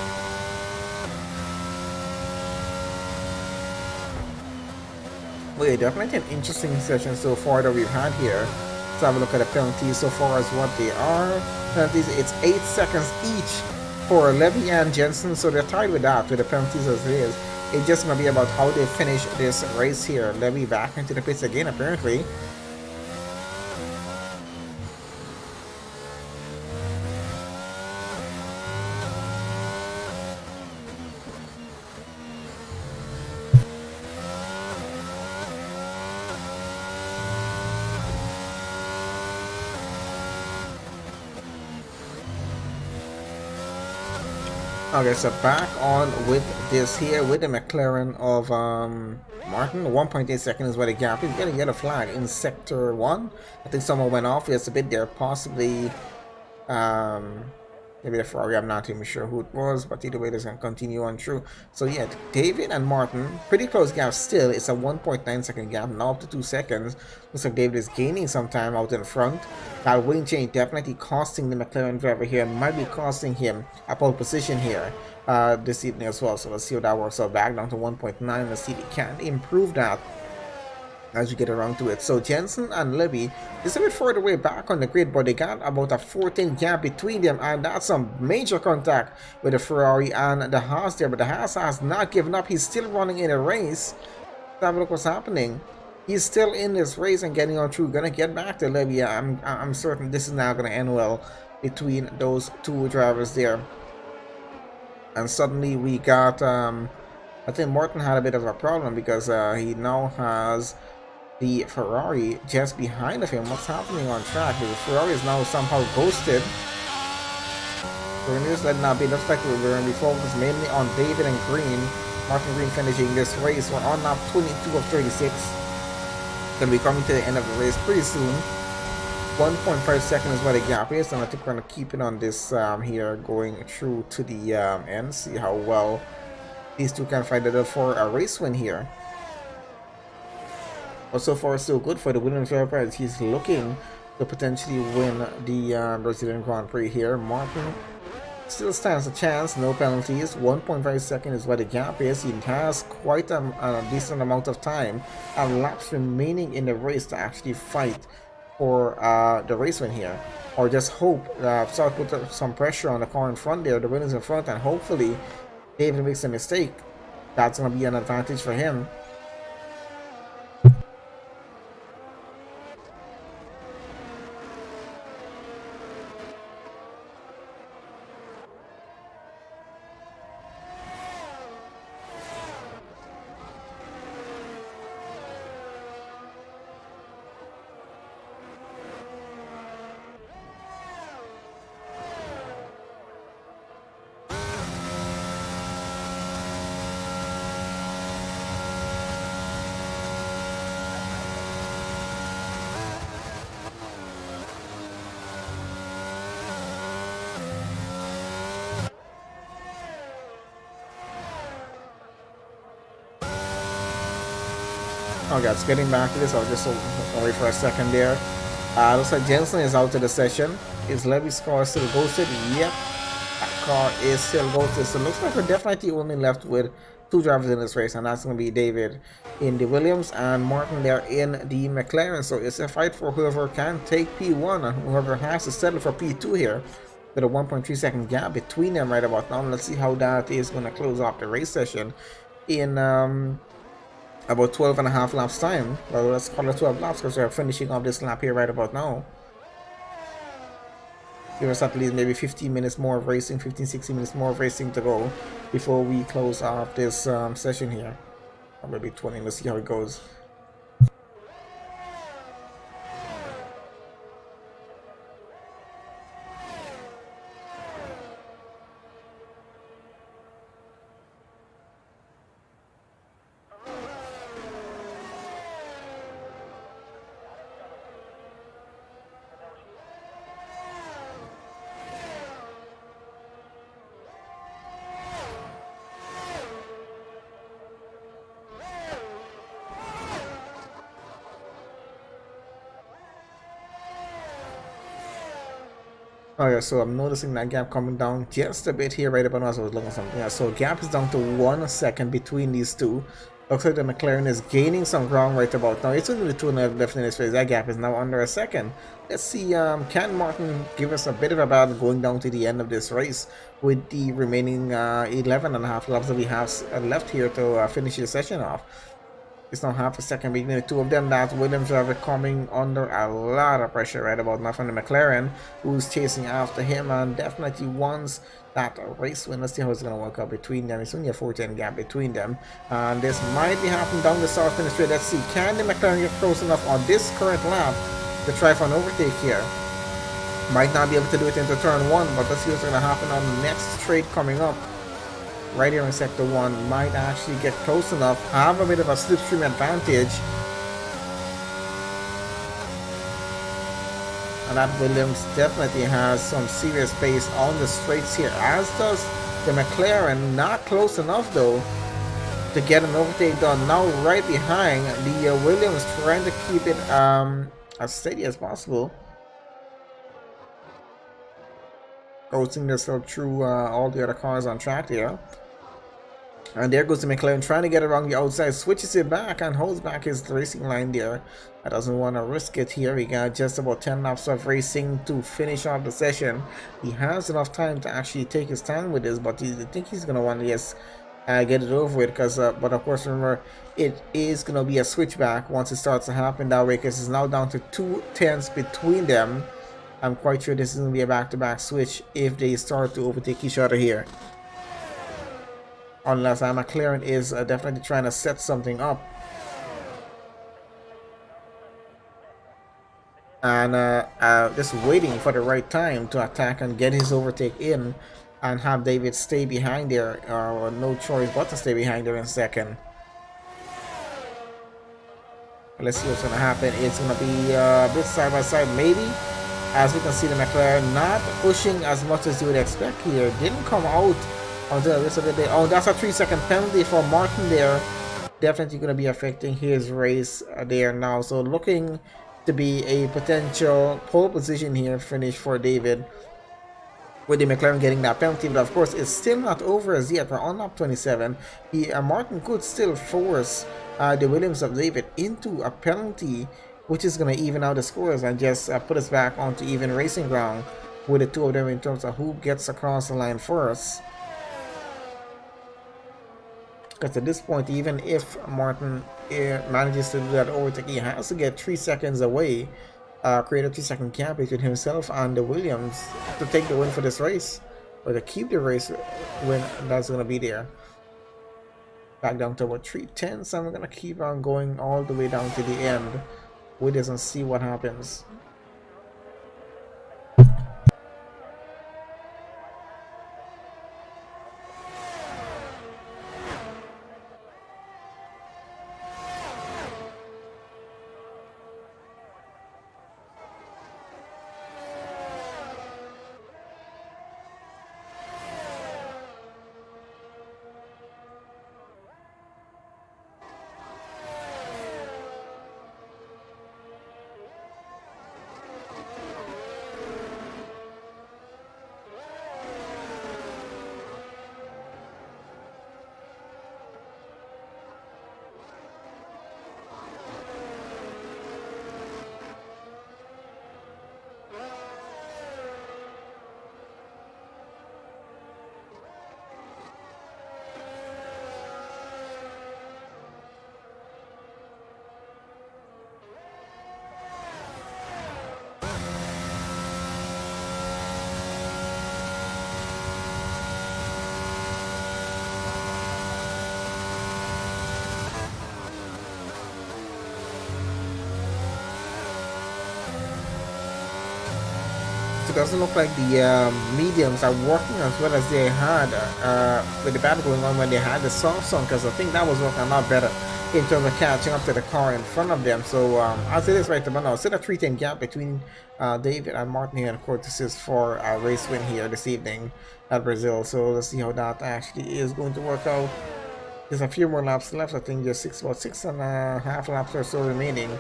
Well, definitely an interesting session so far that we've had here. Let's have a look at the penalties so far as what they are. Penalties, it's 8 seconds each for Levy and Jensen, so they're tied with that, with the penalties as it is. It's just going to be about how they finish this race here. Levy back into the pits again, apparently. Okay, so back on with this here with the McLaren of Martin. 1.8 seconds is where the gap is. Getting a yellow flag in sector 1. I think someone went off. There's a bit there, possibly maybe the Ferrari. I'm not even sure who it was, but either way, this can continue on through. So yeah, David and Martin, pretty close gap still. It's a 1.9 second gap, now up to 2 seconds. Looks like David is gaining some time out in front. That wing change definitely costing the McLaren driver here, and might be costing him a pole position here this evening as well. So let's see how that works out. Back down to 1.9. Let's see if he can improve that as you get around to it. So Jensen and Levy is a bit further away back on the grid, but they got about a 14 gap between them, and that's some major contact with the Ferrari and the Haas there. But the Haas has not given up. He's still running in a race. Let's have a look what's happening. He's still in this race and getting on through. Gonna get back to Levy. I'm certain this is now gonna end well between those two drivers there. And suddenly we got I think Martin had a bit of a problem because he now has the Ferrari just behind of him. What's happening on track? The Ferrari is now somehow ghosted. We're going to just let it not be. Looks like we're going to be focused mainly on David and Green. Martin Green finishing this race. We're on lap 22 of 36. Going to be coming to the end of the race pretty soon. 1.5 seconds is what the gap is, and I think we're going to keep it on this here going through to the end. See how well these two can fight it out for a race win here. But so far so good for the Williams driver as he's looking to potentially win the Brazilian Grand Prix here. Martin still stands a chance, no penalties. 1.5 seconds is what the gap is. He has quite a decent amount of time and laps remaining in the race to actually fight for the race win here, or just hope start put some pressure on the car in front there, the Williams in front, and hopefully David makes a mistake. That's going to be an advantage for him. Oh guys, getting back to this, I'll just wait for a second there. Looks like Jensen is out of the session. Is Levy's car still ghosted? Yep, that car is still ghosted. So it looks like we're definitely only left with two drivers in this race, and that's going to be David in the Williams and Martin there in the McLaren. So it's a fight for whoever can take P1 and whoever has to settle for P2 here, with a 1.3 second gap between them right about now. Let's see how that is going to close off the race session in about 12 and a half laps time. Well, let's call it 12 laps because we're finishing off this lap here right about now. Give us at least maybe 15 minutes more of racing, 15-16 minutes more of racing to go before we close off this session here, or maybe 20. Let's see how it goes. Okay, so I'm noticing that gap coming down just a bit here right about now as I was looking at something else. So gap is down to 1 second between these two. Looks like the McLaren is gaining some ground right about now. It's only 2 left in this race. That gap is now under a second. Let's see, can Martin give us a bit of a battle going down to the end of this race with the remaining 11 and a half laps that we have left here to finish the session off. It's now half a second between the two of them. That Williams driver coming under a lot of pressure right about now from the McLaren, who's chasing after him and definitely wants that race win. Let's see how it's going to work out between them. It's only a 4-10 gap between them, and this might be happening down the start finish straight. Let's see, can the McLaren get close enough on this current lap to try for an overtake here? Might not be able to do it into turn 1, but let's see what's going to happen on the next straight coming up. Right here in sector 1, might actually get close enough, have a bit of a slipstream advantage. And that Williams definitely has some serious pace on the straights here, as does the McLaren. Not close enough though to get an overtake done. Now right behind the Williams, trying to keep it as steady as possible. Coasting this through all the other cars on track here. And there goes the McLaren trying to get around the outside, switches it back and holds back his racing line there. I doesn't want to risk it here. We got just about 10 laps of racing to finish off the session. He has enough time to actually take his time with this, but I think he's going to want to just get it over with, because but of course remember, it is going to be a switchback once it starts to happen that way, because it's now down to 2 tenths between them. I'm quite sure this is going to be a back-to-back switch if they start to overtake each other here. Unless McLaren is definitely trying to set something up. and just waiting for the right time to attack and get his overtake in and have David stay behind there, or no choice but to stay behind there in second. Let's see what's going to happen. It's going to be a bit side by side, maybe. As we can see, the McLaren not pushing as much as you would expect here. Didn't come out until the rest of the day. Oh, that's a 3-second penalty for Martin there. Definitely going to be affecting his race there now. So looking to be a potential pole position here finish for David, with the McLaren getting that penalty. But of course, it's still not over as yet. We're on lap 27. Martin could still force the Williams of David into a penalty, which is going to even out the scores and just put us back onto even racing ground with the two of them in terms of who gets across the line first. Because at this point, even if Martin manages to do that overtake, he has to get 3 seconds away, create a 3-second gap between himself and the Williams to take the win for this race, or to keep the race win that's going to be there. Back down to about 3:10, so I'm going to keep on going all the way down to the end with this and see what happens. It doesn't look like the mediums are working as well as they had with the battle going on when they had the soft song, because I think that was working a lot better in terms of catching up to the car in front of them. So as it is right about now, still a 3:10 gap between David and Martin here, and of course this is for a race win here this evening at Brazil. So let's see how that actually is going to work out. There's a few more laps left. I think there's about 6.5 laps or so remaining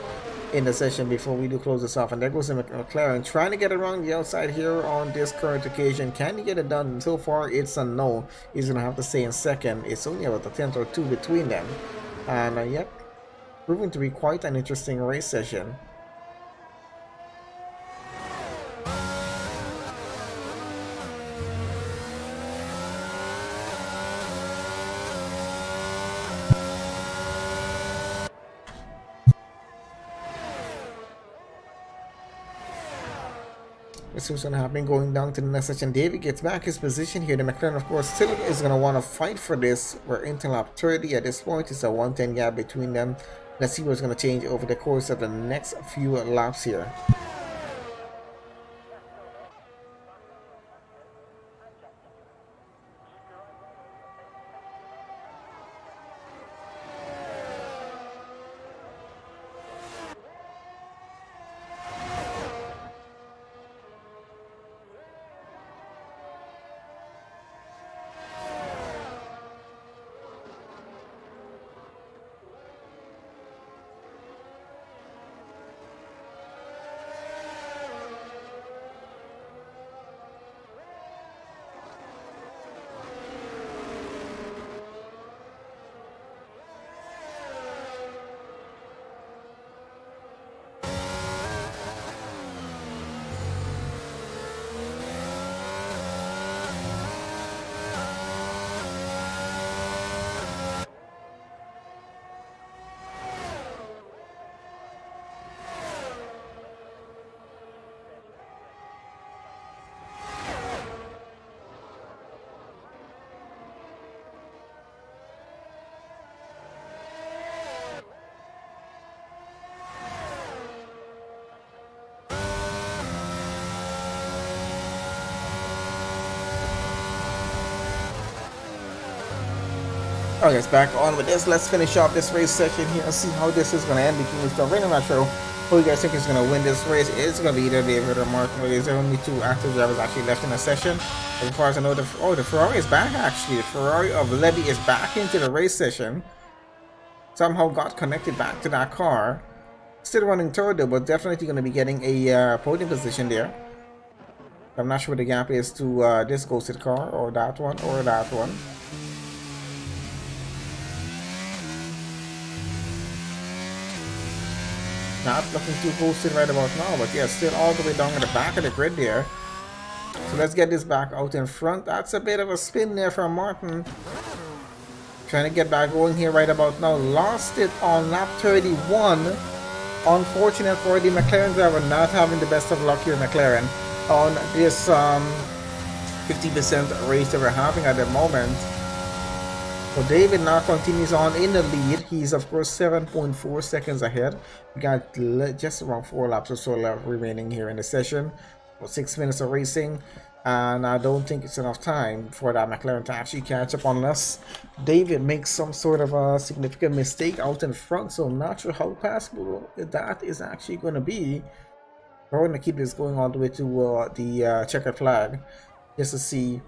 in the session before we do close this off. And there goes the McLaren trying to get around the outside here on this current occasion. Can he get it done? So far it's a no. He's gonna have to stay in second. It's only about a tenth or two between them, and yep, proving to be quite an interesting race session. Let's see what's going to happen going down to the next section. David gets back his position here. The McLaren, of course, still is going to want to fight for this. We're into lap 30 at this point. It's a 1:10 gap between them. Let's see what's going to change over the course of the next few laps here. Alright guys, back on with this. Let's finish off this race section here and see how this is going to end between these two. I'm really not sure who you guys think is going to win this race. It's going to be either David or Martin. There's only two active drivers actually left in the session. As far as I know, the Ferrari is back actually. The Ferrari of Levy is back into the race session. Somehow got connected back to that car. Still running third though, but definitely going to be getting a podium position there. I'm not sure what the gap is to this ghosted car or that one or that one. Not looking too ghosted right about now, but yeah, still all the way down at the back of the grid there. So let's get this back out in front. That's a bit of a spin there from Martin. Trying to get back going here right about now. Lost it on lap 31. Unfortunate for the McLaren driver, not having the best of luck here, McLaren, on this 50% race that we're having at the moment. So David now continues on in the lead. He's of course 7.4 seconds ahead. We got just around 4 laps or so left remaining here in the session. For 6 minutes of racing, and I don't think it's enough time for that McLaren to actually catch up unless David makes some sort of a significant mistake out in front. So I'm not sure how possible that is actually going to be. We're going to keep this going all the way to the checkered flag just to see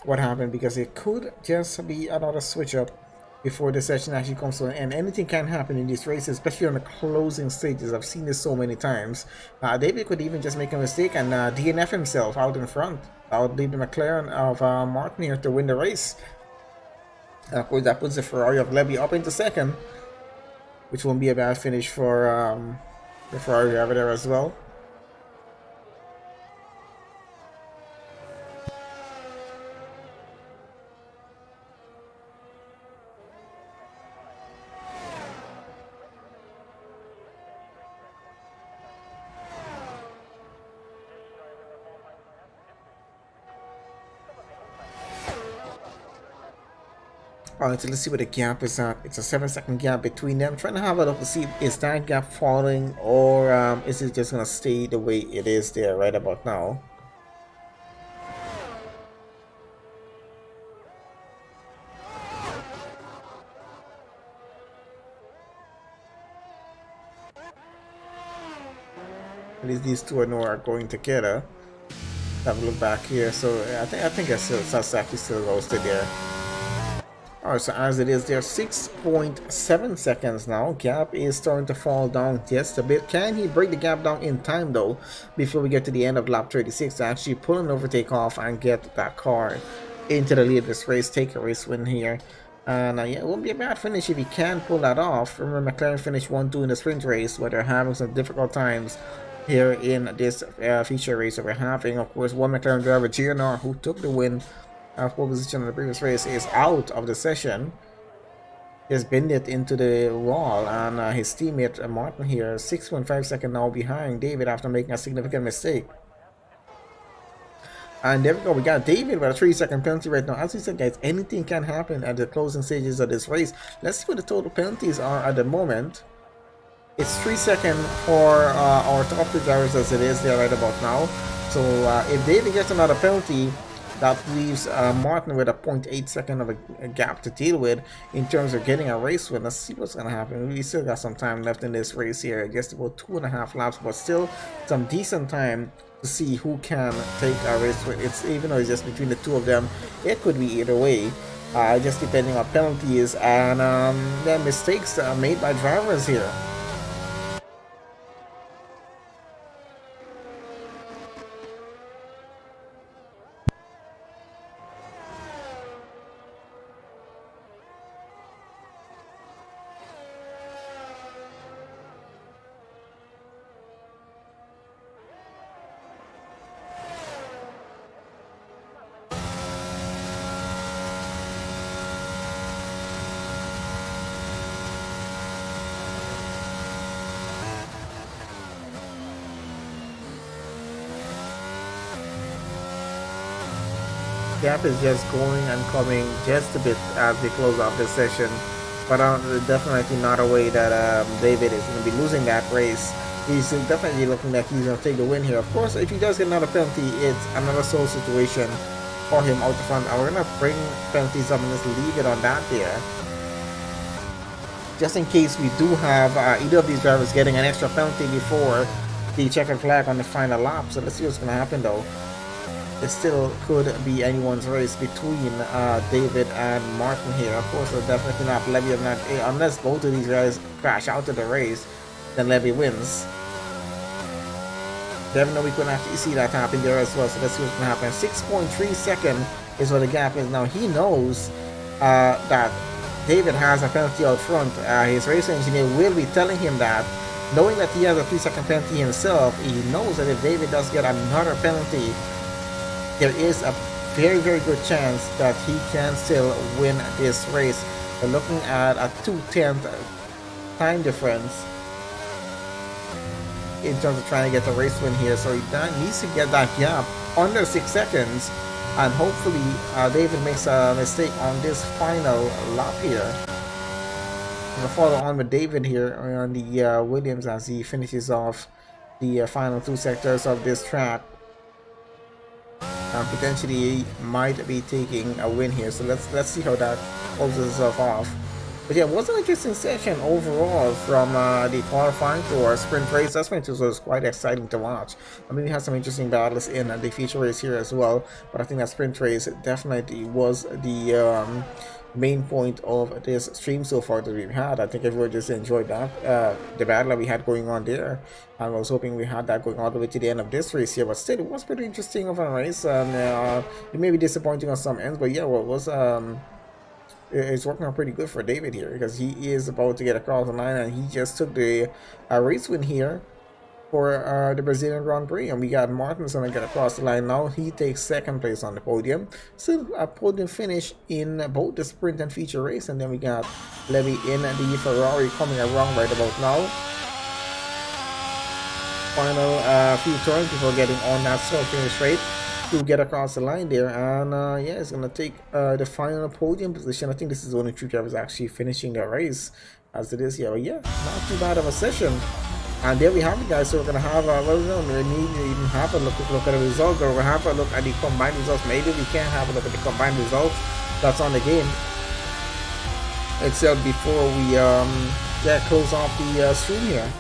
what happened, because it could just be another switch up before the session actually comes to an end. Anything can happen in these races, especially on the closing stages. I've seen this so many times. David could even just make a mistake and DNF himself out in front. I would leave the McLaren of Martin here to win the race. And of course that puts the Ferrari of Levy up into second, which won't be a bad finish for the Ferrari over there as well. Alright, so let's see what the gap is at. It's a 7-second gap between them. Trying to have a look to see, is that gap falling, or is it just going to stay the way it is there right about now? At least these two I know are going together. Have a look back here. So I think that's actually still roasted there. Alright, so as it is there, 6.7 seconds now. Gap is starting to fall down just a bit. Can he break the gap down in time though, before we get to the end of lap 36 to actually pull an overtake off and get that car into the lead of this race, take a race win here? And yeah, it won't be a bad finish if he can pull that off. Remember, McLaren finished 1-2 in the sprint race, but they're having some difficult times here in this feature race that we're having. Of course, one McLaren driver, GNR, who took the win pole position in the previous race, is out of the session. He's binned it into the wall, and his teammate Martin here, 6.5 seconds now behind David after making a significant mistake. And there we go, we got David with a 3-second penalty right now. As we said, guys, anything can happen at the closing stages of this race. Let's see what the total penalties are at the moment. It's 3 seconds for our top two drivers as it is there right about now. So if David gets another penalty, that leaves Martin with a 0.8 second of a gap to deal with in terms of getting a race win. Let's see what's going to happen. We still got some time left in this race here. Just about 2.5 laps, but still some decent time to see who can take a race win. It's, even though it's just between the two of them, it could be either way, just depending on penalties and the mistakes made by drivers here. Gap is just going and coming just a bit as we close off this session, but definitely not a way that David is going to be losing that race. He's definitely looking like he's going to take the win here. Of course, if he does get another penalty, it's another sole situation for him out the front. And we're gonna bring penalties up and just leave it on that there, just in case we do have either of these drivers getting an extra penalty before the checkered flag on the final lap. So let's see what's gonna happen though. It still could be anyone's race between David and Martin here. Of course, we're definitely not Levy, unless both of these guys crash out of the race, then Levy wins. Definitely we couldn't actually see that happen there as well. So let's see what's gonna happen. 6.3 seconds is what the gap is now. He knows that David has a penalty out front. His race engineer will be telling him that, knowing that he has a 3-second penalty himself. He knows that if David does get another penalty, there is a very, very good chance that he can still win this race. We're looking at a 2/10 time difference in terms of trying to get the race win here. So he needs to get that gap under 6 seconds, and hopefully David makes a mistake on this final lap here. I'm gonna follow on with David here on the Williams as he finishes off the final 2 sectors of this track. Potentially might be taking a win here, so let's see how that holds itself off. But yeah, it was an interesting session overall from the qualifying to our sprint race. That's when it was quite exciting to watch. I mean, we had some interesting battles in the feature race here as well, but I think that sprint race definitely was the main point of this stream so far that we've had. I think everyone just enjoyed that, the battle that we had going on there. I was hoping we had that going all the way to the end of this race here, but still it was pretty interesting of a race. It may be disappointing on some ends, but yeah, well, it was it's working out pretty good for David here, because he is about to get across the line, and he just took the race win here for the Brazilian Grand Prix. And we got Martin's gonna get across the line now. He takes 2nd place on the podium. Still a podium finish in both the sprint and feature race. And then we got Levy in the Ferrari coming around right about now. Final few turns before getting on that start finish straight to get across the line there. And yeah, it's gonna take the final podium position. I think this is the only 2 drivers actually finishing the race as it is here. But yeah, not too bad of a session. And there we have it, guys. So we're gonna have well, no, we need to even have a look at the results, or we'll have a look at the combined results. Maybe we can have a look at the combined results that's on the game itself before we close off the stream here.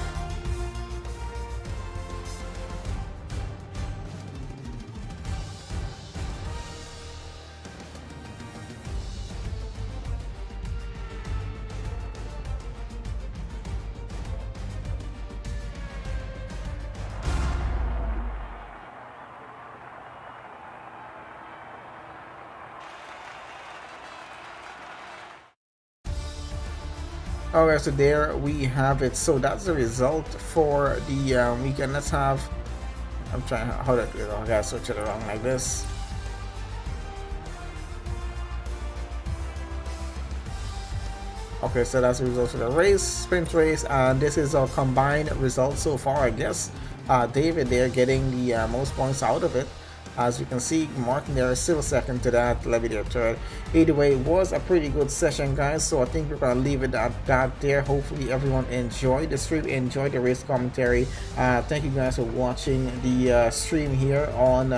Alright, so there we have it. So that's the result for the weekend. Let's have, I'm trying, how do I do it? I gotta switch it around like this. Okay, so that's the results for the race, sprint race, and this is our combined results so far, I guess. David there getting the most points out of it. As you can see, Martin there is still 2nd to that, Levy there 3rd. Either way, it was a pretty good session, guys, so I think we're gonna leave it at that there. Hopefully everyone enjoyed the stream, enjoyed the race commentary. Thank you guys for watching the stream here on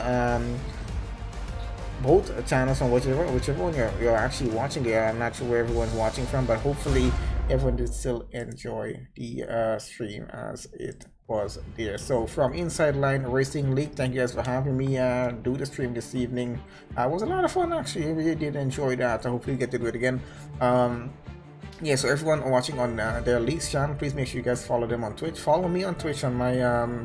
both channels, from whichever one you're actually watching there. I'm not sure where everyone's watching from, but hopefully everyone did still enjoy the stream as it was there. So from Inside Line Racing League, thank you guys for having me do the stream this evening. It was a lot of fun, actually. I really did enjoy that. I hopefully get to do it again. Yeah, so everyone watching on their league's channel, please make sure you guys follow them on Twitch. Follow me on Twitch on my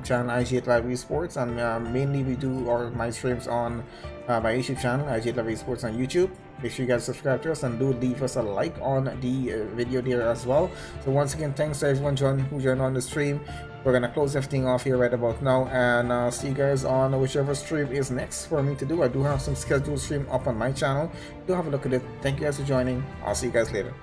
channel IG8Live Esports, and mainly we do all my streams on my YouTube channel IG8Live Esports on YouTube. Make sure you guys subscribe to us and do leave us a like on the video there as well. So once again, thanks to everyone who joined on the stream. We're gonna close everything off here right about now, and see you guys on whichever stream is next for me to do. I do have some scheduled stream up on my channel. Do have a look at it. Thank you guys for joining. I'll see you guys later.